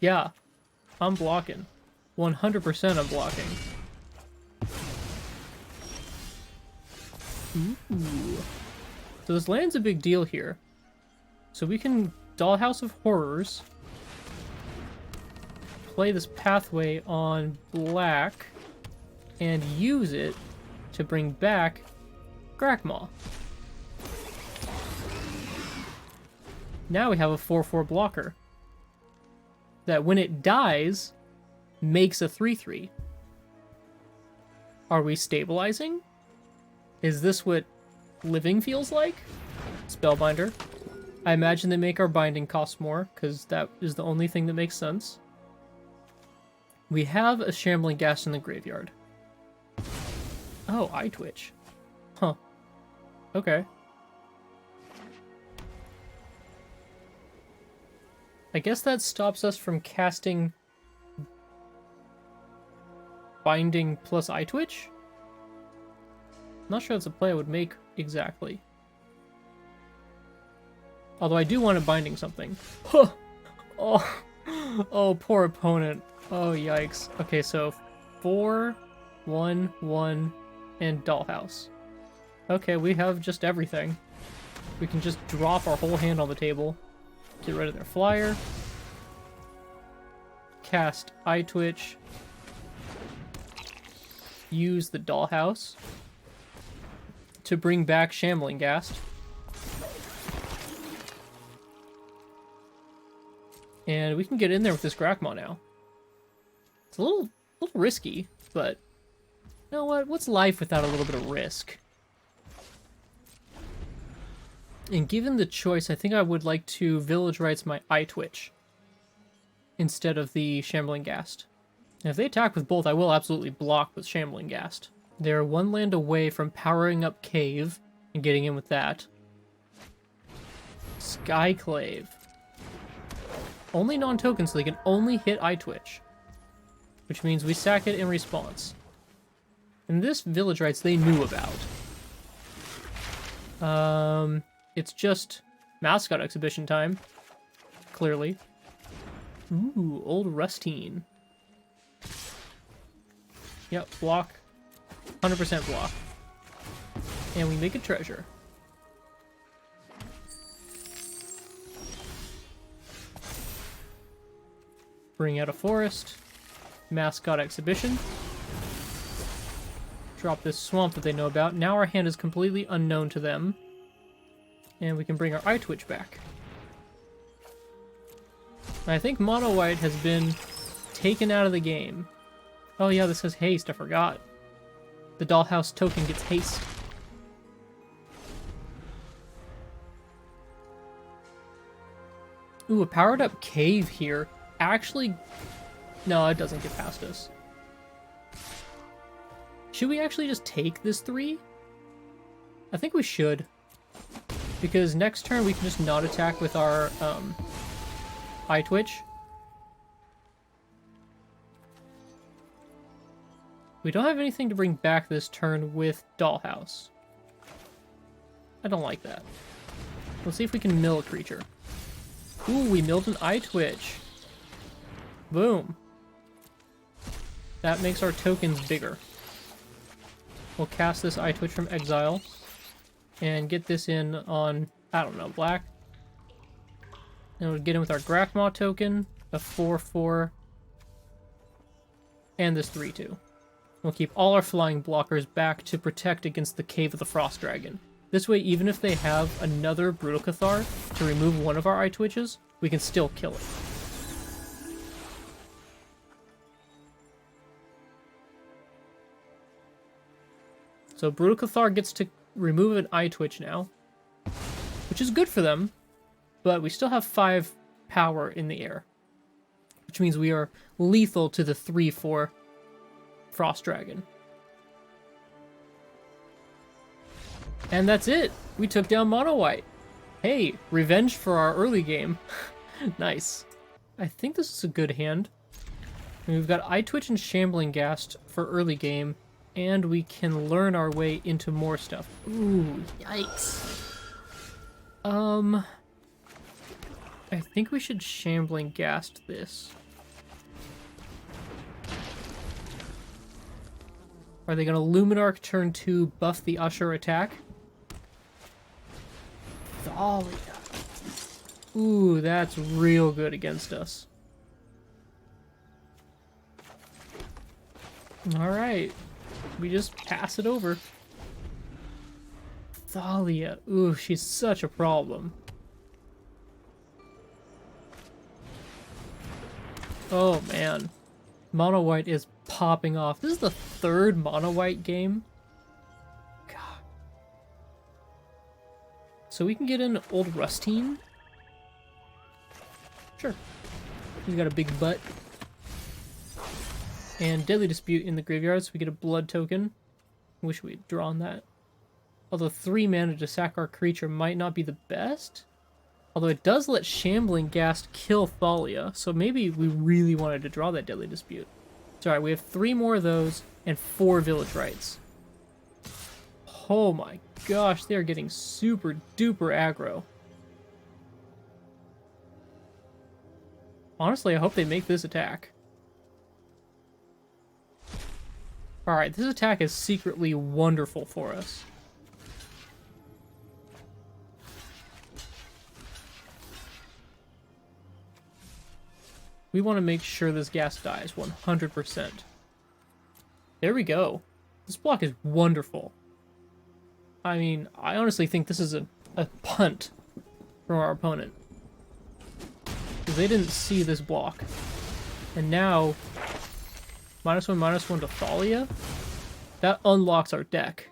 Yeah. I'm blocking. 100% I'm blocking. Ooh. So this land's a big deal here. So we can Dollhouse of Horrors. Play this pathway on black. And use it to bring back Grakmaw. Now we have a 4/4 blocker. That when it dies, makes a 3/3. Are we stabilizing? Is this what living feels like? Spellbinder. I imagine they make our binding cost more, because that is the only thing that makes sense. We have a Shambling Ghast in the graveyard. Oh, Eye Twitch. Huh. Okay. I guess that stops us from casting Binding plus Eye Twitch? Not sure that's a play I would make exactly. Although I do want to Binding something. Huh. Oh. Oh, poor opponent. Oh, yikes. Okay, so 4, 1, 1, and Dollhouse. Okay, we have just everything. We can just drop our whole hand on the table. Get rid of their flyer. Cast Eye Twitch. Use the Dollhouse to bring back Shambling Ghast. And we can get in there with this Grakmaw now. It's a little risky, but you know what? What's life without a little bit of risk? And given the choice, I think I would like to Village Rites my Eye Twitch instead of the Shambling Ghast. And if they attack with both, I will absolutely block with Shambling Ghast. They're one land away from powering up Cave and getting in with that. Skyclave. Only non-token, so they can only hit Eye Twitch. Which means we sack it in response. And this Village Rites they knew about. It's just Mascot Exhibition time. Clearly. Ooh, Old Rustine. Yep, block. 100% block. And we make a treasure. Bring out a forest. Mascot Exhibition. Drop this swamp that they know about. Now our hand is completely unknown to them. And we can bring our Eye Twitch back. I think Mono White has been taken out of the game. Oh yeah, this has haste, I forgot. The Dollhouse token gets haste. Ooh, a powered up Cave here. Actually, no, it doesn't get past us. Should we actually just take this 3? I think we should. Because next turn we can just not attack with our Eye Twitch. We don't have anything to bring back this turn with Dollhouse. I don't like that. Let's see if we can mill a creature. Ooh, we milled an Eye Twitch. Boom. That makes our tokens bigger. We'll cast this Eye Twitch from exile. And get this in on, I don't know, black. And we'll get in with our Grakmaw token, a 4/4, and this 3/2. We'll keep all our flying blockers back to protect against the Cave of the Frost Dragon. This way, even if they have another Brutal Cathar to remove one of our Eye Twitches, we can still kill it. So Brutal Cathar gets to remove an Eye Twitch now, which is good for them, but we still have 5 power in the air, which means we are lethal to the 3/4 Frost Dragon. And that's it! We took down Mono White! Hey, revenge for our early game. Nice. I think this is a good hand. And we've got Eye Twitch and Shambling Ghast for early game, and we can learn our way into more stuff. Ooh, yikes. I think we should Shambling Ghast this. Are they going to Luminarch turn 2, buff the Usher attack? Thalia. Ooh, that's real good against us. Alright. We just pass it over. Thalia. Ooh, she's such a problem. Oh, man. Mono White is popping off. This is the 3rd Mono White game. God. So we can get in Old Rustine. Sure. He's got a big butt. And Deadly Dispute in the graveyard, so we get a blood token. Wish we'd drawn that. Although 3 mana to sack our creature might not be the best. Although it does let Shambling Ghast kill Thalia, so maybe we really wanted to draw that Deadly Dispute. It's alright, we have 3 more of those and 4 Village Rites. Oh my gosh, they are getting super duper aggro. Honestly, I hope they make this attack. Alright, this attack is secretly wonderful for us. We want to make sure this Ghast dies 100%. There we go. This block is wonderful. I mean, I honestly think this is a punt from our opponent. Because they didn't see this block. And now, -1/-1 to Thalia. That unlocks our deck.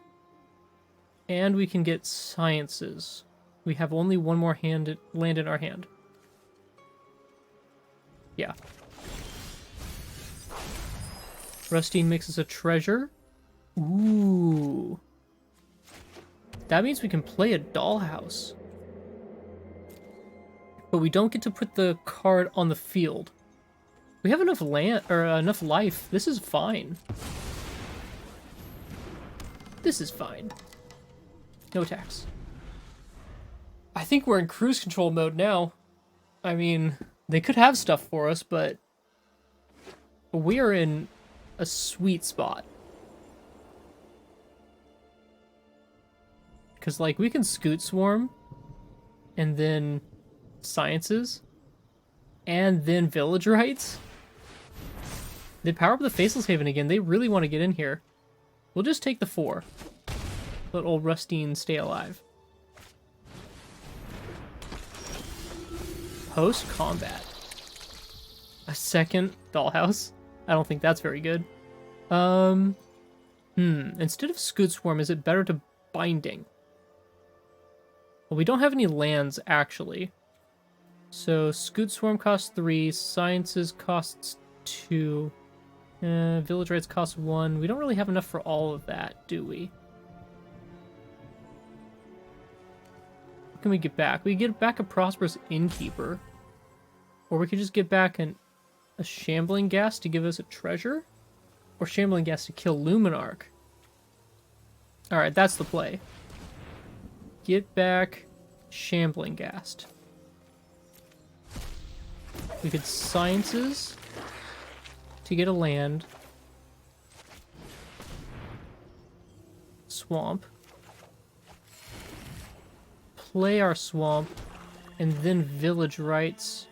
And we can get Sciences. We have only one more land in our hand. Yeah. Rustine makes us a treasure. Ooh. That means we can play a Dollhouse. But we don't get to put the card on the field. We have enough land or enough life. This is fine. This is fine. No attacks. I think we're in cruise control mode now. I mean, they could have stuff for us, but we are in a sweet spot. Because, like, we can Scute Swarm, and then Sciences, and then Village Rites. They power up the Faceless Haven again. They really want to get in here. We'll just take the 4. Let old Rustine stay alive. Post-combat. A second Dollhouse? I don't think that's very good. Instead of Scute Swarm, is it better to Binding? Well, we don't have any lands, actually. So, Scute Swarm costs 3, Sciences costs 2, Village Rites costs 1. We don't really have enough for all of that, do we? What can we get back? We get back a Prosperous Innkeeper. Or we could just get back a Shambling Ghast to give us a treasure? Or Shambling Ghast to kill Luminarch? Alright, that's the play. Get back Shambling Ghast. We could Sciences to get a land. Swamp. Play our Swamp. And then Village Rites.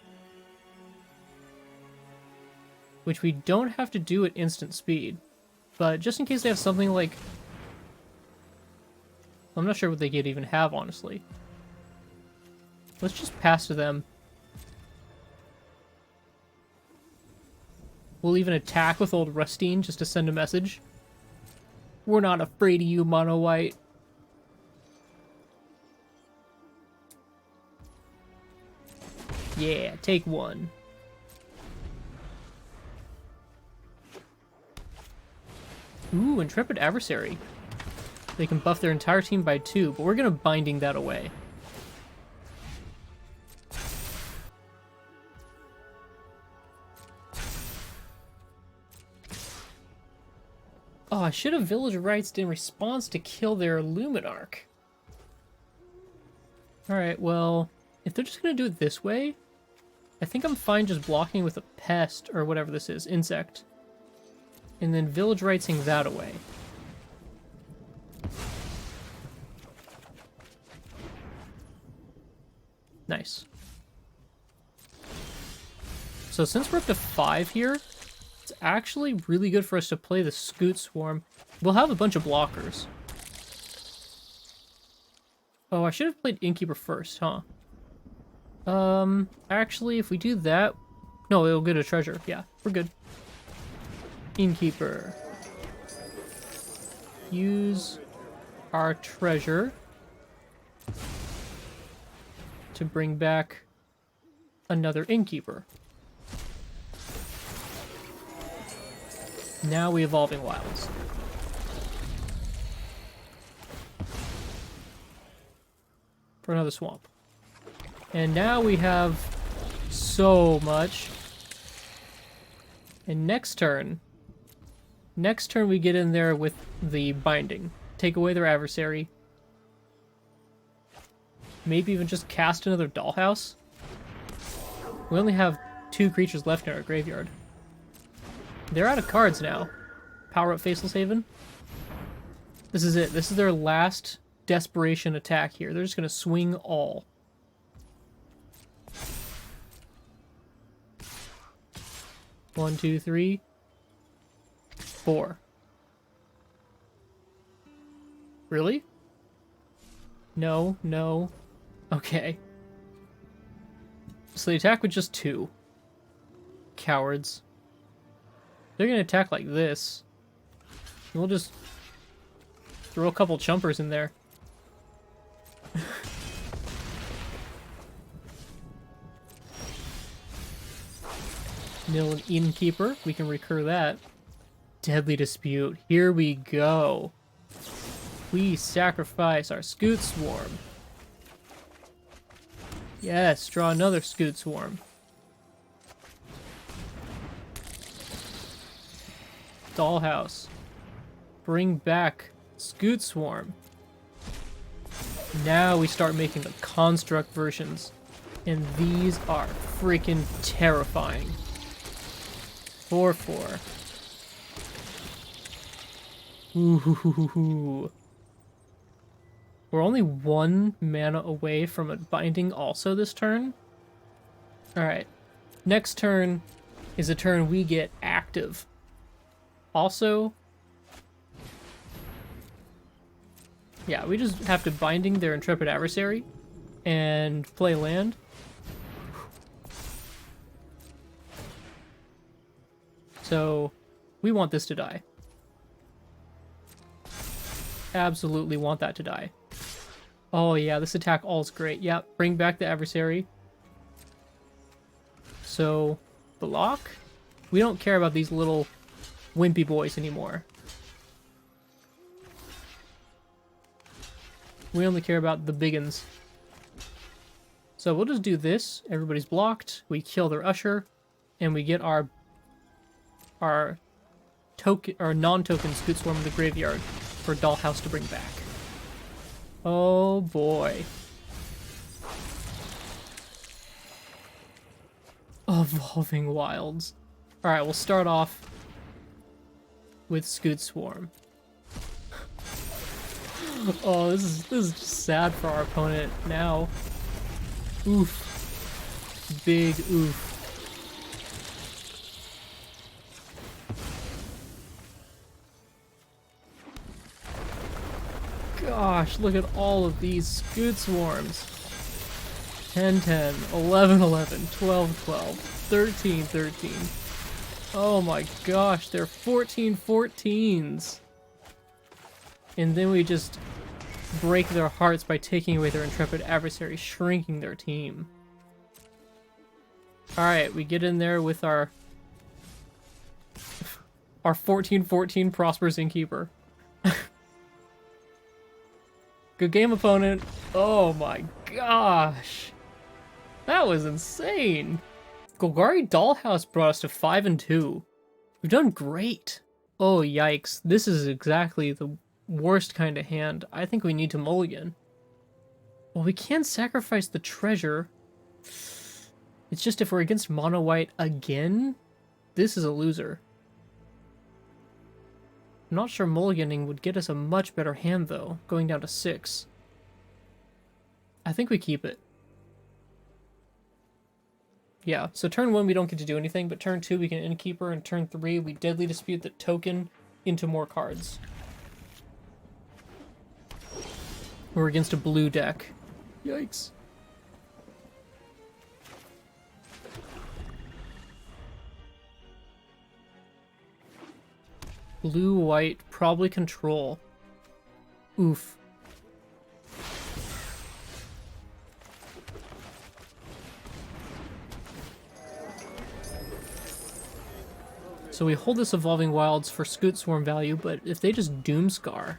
Which we don't have to do at instant speed. But just in case they have something like... I'm not sure what they could even have, honestly. Let's just pass to them. We'll even attack with old Rustine just to send a message. We're not afraid of you, Mono White. Yeah, take 1. Ooh, Intrepid Adversary. They can buff their entire team by 2, but we're gonna Binding that away. Oh, I should have Village Rites in response to kill their Luminarch. Alright, well, if they're just gonna do it this way, I think I'm fine just blocking with a pest, or whatever this is, insect. And then village righting that away. Nice. So since we're up to 5 here, it's actually really good for us to play the Scute Swarm. We'll have a bunch of blockers. Oh, I should have played Innkeeper first, huh? Actually, if we do that... No, it'll get a treasure. Yeah, we're good. Innkeeper. Use our treasure to bring back another Innkeeper. Now we Evolving Wilds. For another swamp. And now we have so much. And next turn we get in there with the binding. Take away their adversary. Maybe even just cast another Dollhouse. We only have 2 creatures left in our graveyard. They're out of cards now. Power up Faceless Haven. This is it. This is their last desperation attack here. They're just going to swing all. One, two, three, 4. Really? No, no. Okay. So they attack with just 2. Cowards. They're gonna attack like this. We'll just throw a couple chumpers in there. Mill an Innkeeper. We can recur that. Deadly Dispute. Here we go. We sacrifice our Scute Swarm. Yes, draw another Scute Swarm. Dollhouse. Bring back Scute Swarm. Now we start making the construct versions. And these are freaking terrifying. 4/4. Ooh. We're only 1 mana away from a binding also this turn. Alright. Next turn is a turn we get active. Also, yeah, we just have to binding their intrepid adversary and play land. So, we want this to die. Absolutely want that to die. Oh yeah, this attack all's great. Yeah, bring back the adversary. So, block? We don't care about these little wimpy boys anymore. We only care about the biggins. So we'll just do this. Everybody's blocked. We kill their usher, and we get our token or non-token Scute Swarm in the graveyard for Dollhouse to bring back. Oh boy. Evolving Wilds. Alright, we'll start off with Scute Swarm. Oh, this is just sad for our opponent now. Oof. Big oof. Gosh, look at all of these Scute Swarms. 10-10, 11-11, 12-12, 13-13. Oh my gosh, they're 14-14s. And then we just break their hearts by taking away their intrepid adversary, shrinking their team. Alright, we get in there with our 14-14 Prosperous Innkeeper. Good game, opponent. Oh my gosh. That was insane. Golgari Dollhouse brought us to 5-2. We've done great. Oh yikes. This is exactly the worst kind of hand. I think we need to mulligan. Well, we can sacrifice the treasure. It's just if we're against mono white again, this is a loser. I'm not sure mulliganing would get us a much better hand, though, going down to 6. I think we keep it. Yeah, so turn 1 we don't get to do anything, but turn 2 we can Innkeeper, and turn 3 we Deadly Dispute the token into more cards. We're against a blue deck. Yikes. Blue, white, probably control. Oof. So we hold this Evolving Wilds for Scute Swarm value, but if they just Doomscar...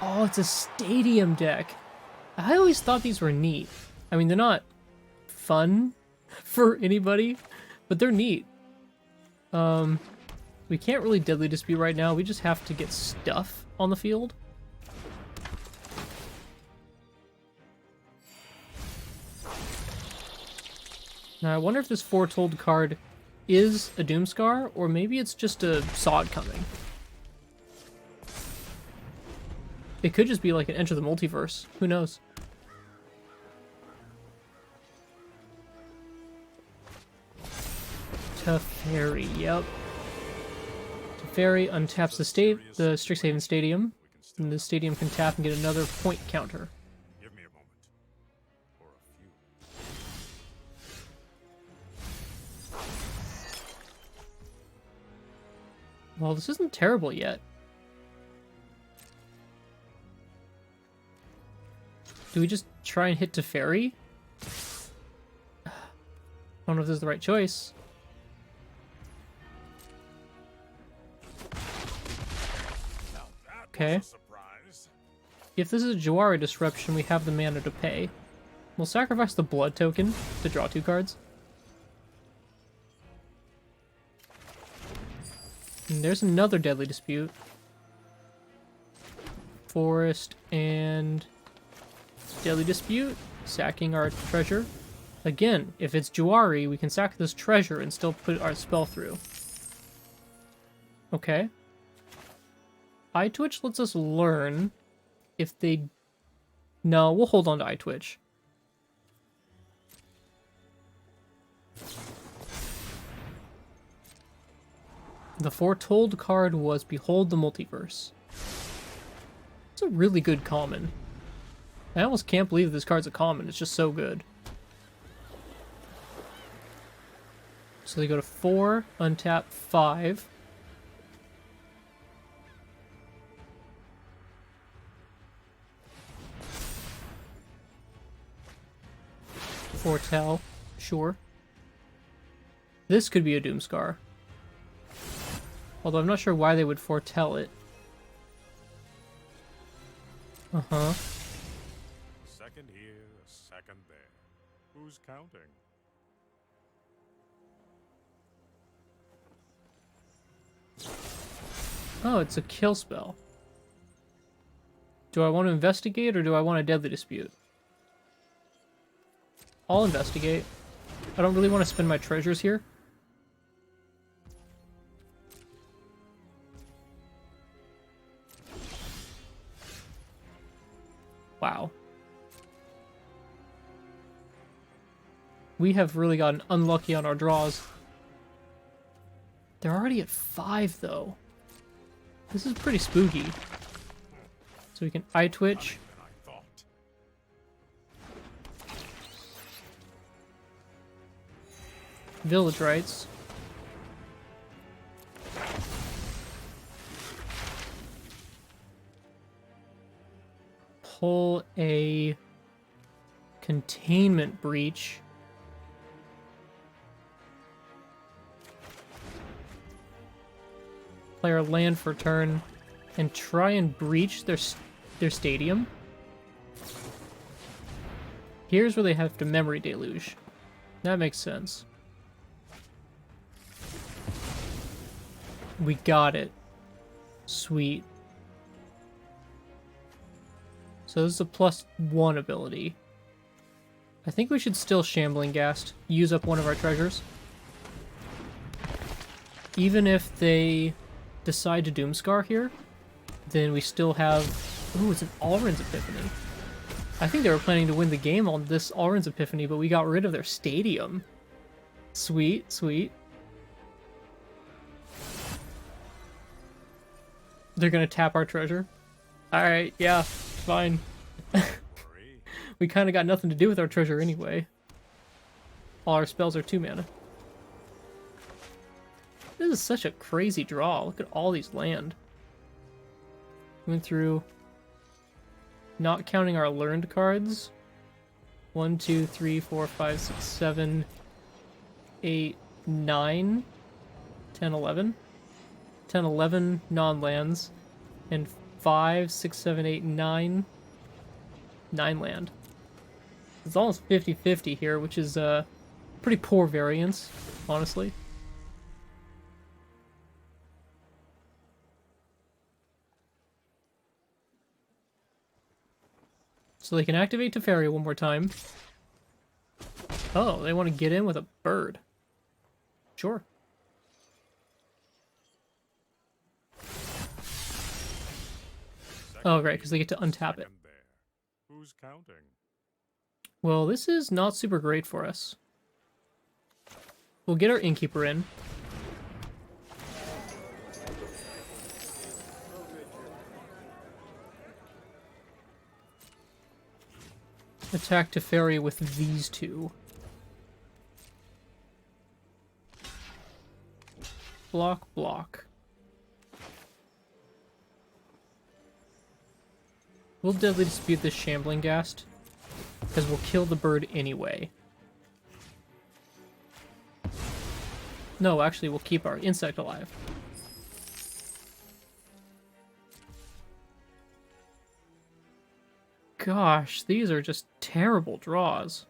Oh, it's a Stadium deck. I always thought these were neat. I mean, they're not fun for anybody, but they're neat. We can't really Deadly Dispute right now. We just have to get stuff on the field. Now, I wonder if this Foretold card is a Doomscar, or maybe it's just a Sod coming. It could just be like an Enter the Multiverse. Who knows? Teferi, yep. Teferi untaps the Strixhaven Stadium, and the stadium can tap and get another point counter. Give me a moment. Or a few. Well, this isn't terrible yet. Do we just try and hit Teferi? I don't know if this is the right choice. Okay. If this is a Jawari Disruption, we have the mana to pay. We'll sacrifice the Blood token to draw 2 cards. And there's another Deadly Dispute. Forest and Deadly Dispute, sacking our treasure. Again, if it's Jawari, we can sack this treasure and still put our spell through. Okay. iTwitch lets us learn if they... No, we'll hold on to iTwitch. The Foretold card was Behold the Multiverse. It's a really good common. I almost can't believe this card's a common. It's just so good. So they go to 4, untap 5. Foretell, sure. This could be a Doomscar. Although I'm not sure why they would foretell it. Uh-huh. Second here, a second there. Who's counting? Oh, it's a kill spell. Do I want to investigate or do I want a Deadly Dispute? I'll investigate. I don't really want to spend my treasures here. Wow. We have really gotten unlucky on our draws. They're already at 5, though. This is pretty spooky. So we can iTwitch. Village Rites. Pull a Containment Breach. Play our land for turn and try and breach their stadium. Here's where they have to Memory Deluge. That makes sense. We got it. Sweet. So this is a +1 ability. I think we should still Shambling Ghast. Use up one of our treasures. Even if they decide to Doomscar here, then we still have... Ooh, it's an Alrund's Epiphany. I think they were planning to win the game on this Alrund's Epiphany, but we got rid of their stadium. Sweet, sweet. They're gonna tap our treasure. Alright, yeah, fine. We kind of got nothing to do with our treasure anyway. All our spells are 2 mana. This is such a crazy draw. Look at all these land. Went through, not counting our learned cards. 1, 2, 3, 4, 5, 6, 7, 8, 9, 10, 11. 10, 11 non-lands. And 5, 6, 7, 8, 9. 9 land. It's almost 50-50 here, which is pretty poor variance, honestly. So they can activate Teferi one more time. Oh, they want to get in with a bird. Sure. Oh, right, because they get to untap it. Who's counting? Well, this is not super great for us. We'll get our Innkeeper in. Attack Teferi with these two. Block, block. We'll Deadly Dispute this Shambling Ghast, because we'll kill the bird anyway. No, actually, we'll keep our insect alive. Gosh, these are just terrible draws.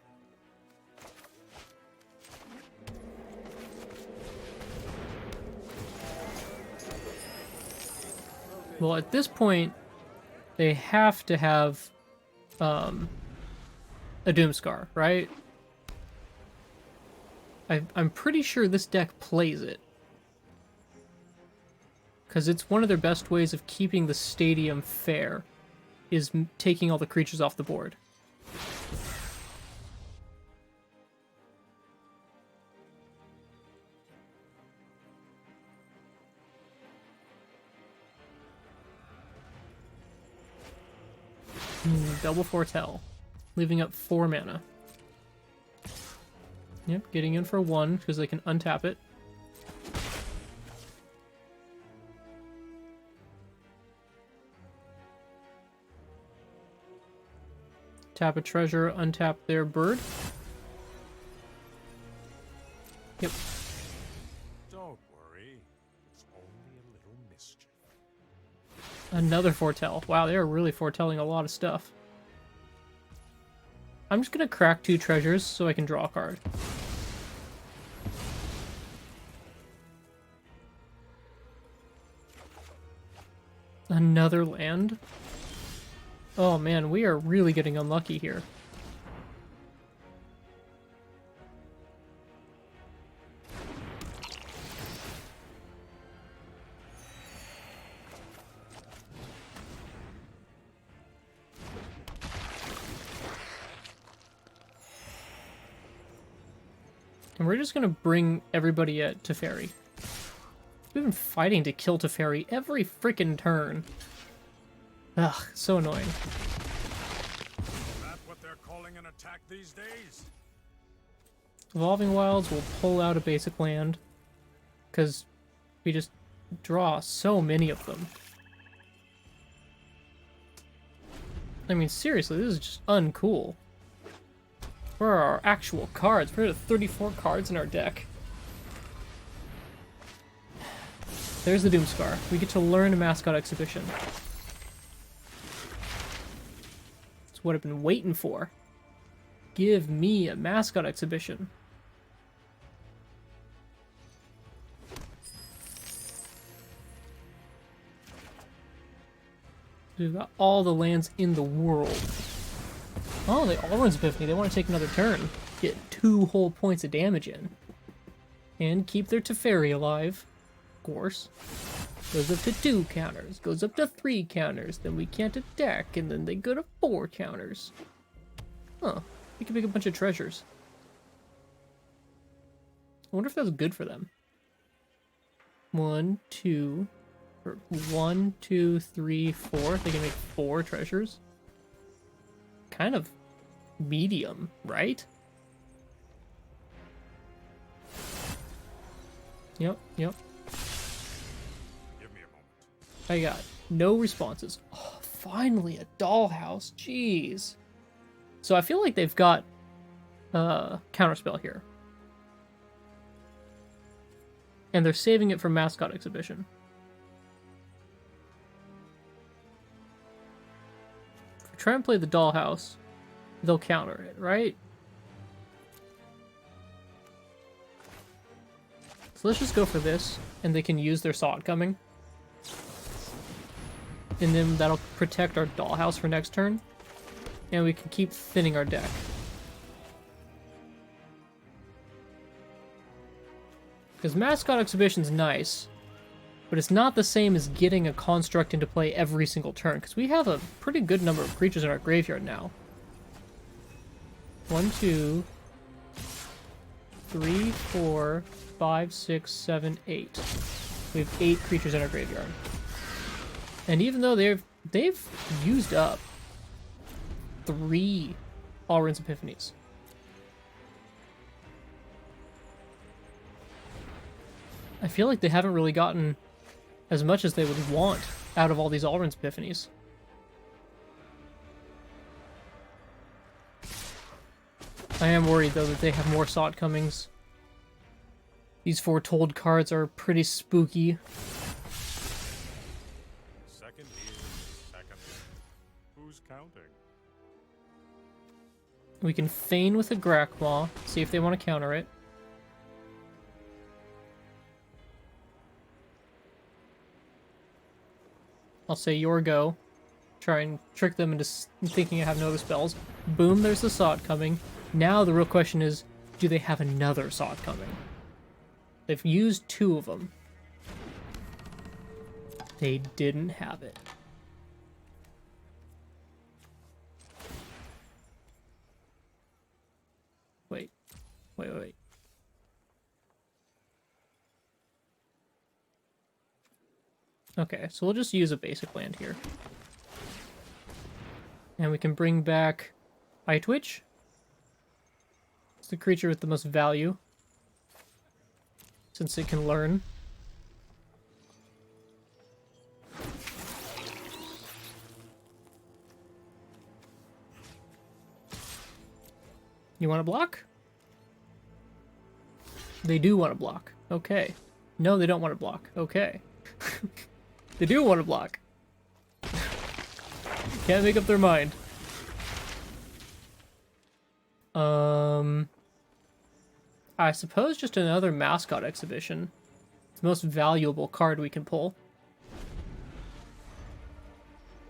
Well, at this point, they have to have a Doomscar, right? I'm pretty sure this deck plays it. Because it's one of their best ways of keeping the stadium fair, is taking all the creatures off the board. Double Foretell, leaving up 4 mana. Yep, getting in for 1 because they can untap it. Tap a treasure, untap their bird. Yep. Don't worry, it's only a little mischief. Another foretell. Wow, they are really foretelling a lot of stuff. I'm just gonna crack 2 treasures so I can draw a card. Another land? Oh man, we are really getting unlucky here. And we're just gonna bring everybody at Teferi. We've been fighting to kill Teferi every freaking turn. Ugh, so annoying. Is that what they're calling an attack these days? Evolving Wilds will pull out a basic land, because we just draw so many of them. I mean, seriously, this is just uncool. Where are our actual cards? We're at 34 cards in our deck. There's the Doomscar. We get to learn a Mascot Exhibition. It's what I've been waiting for. Give me a Mascot Exhibition. We've got all the lands in the world. Oh, they all runs Epiphany. They want to take another turn. Get 2 whole points of damage in. And keep their Teferi alive. Of course. Goes up to 2 counters. Goes up to 3 counters. Then we can't attack. And then they go to 4 counters. Huh. We can make a bunch of treasures. I wonder if that's good for them. 1, 2... Or 1, 2, 3, 4. They can make 4 treasures. Kind of medium, right? Yep. Give me a moment. I got no responses. Oh, finally a dollhouse. Jeez. So I feel like they've got counterspell here. And they're saving it for mascot exhibition. If we try and play the dollhouse, they'll counter it, right? So let's just go for this, and they can use their Saw It Coming. And then that'll protect our dollhouse for next turn. And we can keep thinning our deck. Because Mascot Exhibition's nice, but it's not the same as getting a construct into play every single turn, because we have a pretty good number of creatures in our graveyard now. 1, 2, 3, 4, 5, 6, 7, 8. We have 8 creatures in our graveyard. And even though they've used up 3 Alrund's Epiphanies. I feel like they haven't really gotten as much as they would want out of all these Alrund's Epiphanies. I am worried, though, that they have more Saw It Comings. These Foretold cards are pretty spooky. Second here, second there. Who's counting? We can feign with a Grakmaw, see if they want to counter it. I'll say your go. Try and trick them into thinking I have no other spells. Boom, there's the Saw It Coming. Now the real question is, do they have another Saw It Coming? They've used 2 of them. They didn't have it. Wait. Okay, so we'll just use a basic land here. And we can bring back Eye Twitch. It's the creature with the most value, since it can learn. You want to block? They do want to block. Okay. No, they don't want to block. Okay. They do want to block. Can't make up their mind. I suppose just another Mascot Exhibition. It's the most valuable card we can pull.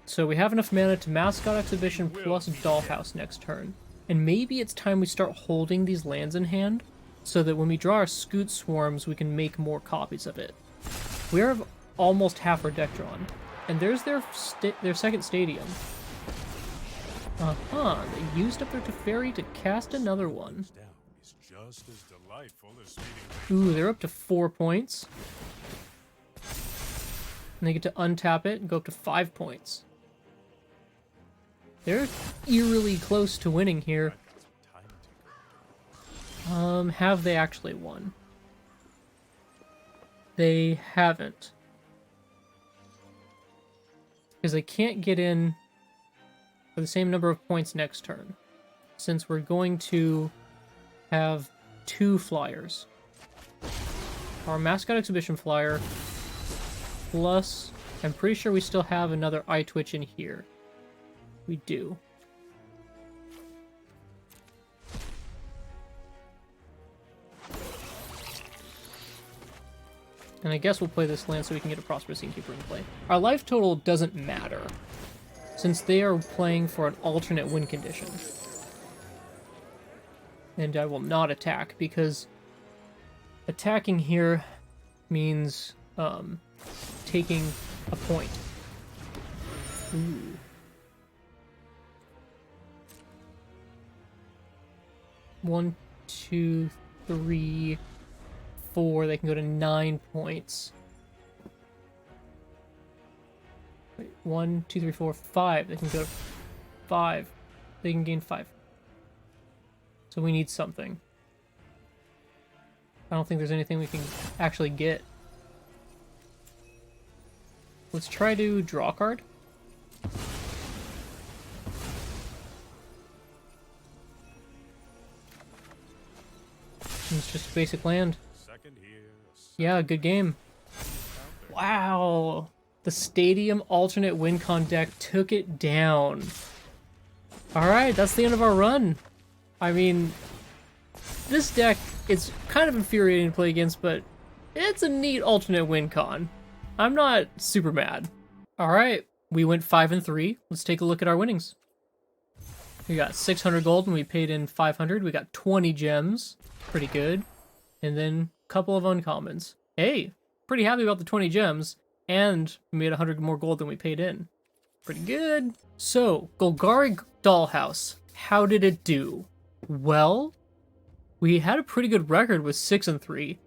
So we have enough mana to Mascot Exhibition plus Dollhouse next turn. And maybe it's time we start holding these lands in hand, so that when we draw our Scute Swarms, we can make more copies of it. We have almost half our deck drawn. And there's their second stadium. They used up their Teferi to cast another one. Is just as delightful as feeding. Ooh, they're up to 4 points. And they get to untap it and go up to 5 points. They're eerily close to winning here. Have they actually won? They haven't. Because they can't get in for the same number of points next turn, since we're going to have 2 flyers. Our Mascot Exhibition flyer, plus, I'm pretty sure we still have another Eye Twitch in here. We do. And I guess we'll play this land so we can get a Prosperous Innkeeper in play. Our life total doesn't matter, since they are playing for an alternate win condition. and I will not attack, because attacking here means taking a point. Ooh. One, two, three, 4. They can go to 9 points. Wait, 1, 2, 3, 4, 5. They can go to 5. They can gain 5. So we need something. I don't think there's anything we can actually get. Let's try to draw a card. It's just basic land. Second here, second Yeah, good game. there. Wow. The Stadium alternate win con deck took it down. Alright, that's the end of our run. I mean, this deck is kind of infuriating to play against, but it's a neat alternate win con. I'm not super mad. Alright, we went 5 and 3. Let's take a look at our winnings. We got 600 gold and we paid in 500. We got 20 gems. Pretty good. And then a couple of uncommons. Hey, pretty happy about the 20 gems. And we made 100 more gold than we paid in. Pretty good. So, Golgari Dollhouse. How did it do? Well, we had a pretty good record with 6 and 3.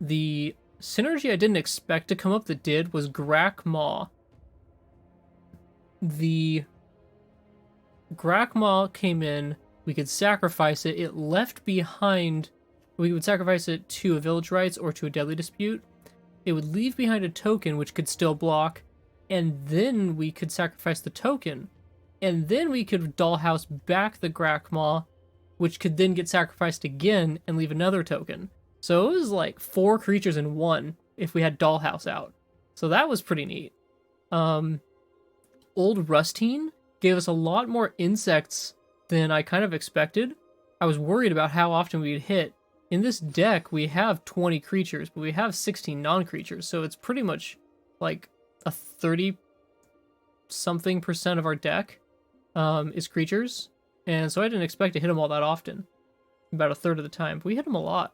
The synergy I didn't expect to come up that did was Grak Maw. The Grak Maw came in, we could sacrifice it, it left behind, we would sacrifice it to a Village Rites or to a Deadly Dispute. It would leave behind a token which could still block, and then we could sacrifice the token. And then we could Dollhouse back the Grak Maw, which could then get sacrificed again and leave another token. So it was like 4 creatures in 1 if we had Dollhouse out. So that was pretty neat. Old Rustine gave us a lot more insects than I kind of expected. I was worried about how often we'd hit. In this deck, we have 20 creatures, but we have 16 non-creatures, so it's pretty much like a 30-something% of our deck is creatures. And so I didn't expect to hit them all that often. About a third of the time, but we hit them a lot.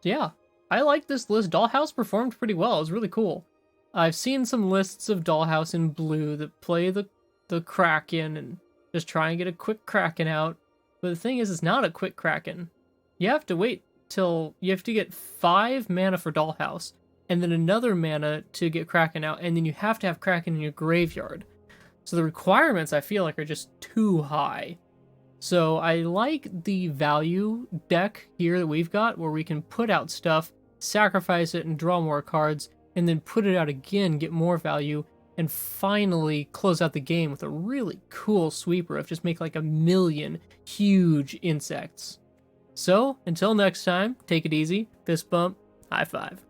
Yeah, I like this list. Dollhouse performed pretty well. It was really cool. I've seen some lists of Dollhouse in blue that play the Kraken and just try and get a quick Kraken out. But the thing is, it's not a quick Kraken. You have to wait till you have to get 5 mana for Dollhouse, and then another mana to get Kraken out, and then you have to have Kraken in your graveyard. So the requirements, I feel like, are just too high. So I like the value deck here that we've got, where we can put out stuff, sacrifice it, and draw more cards, and then put it out again, get more value, and finally close out the game with a really cool sweeper of just make like 1,000,000 huge insects. So, until next time, take it easy, fist bump, high five.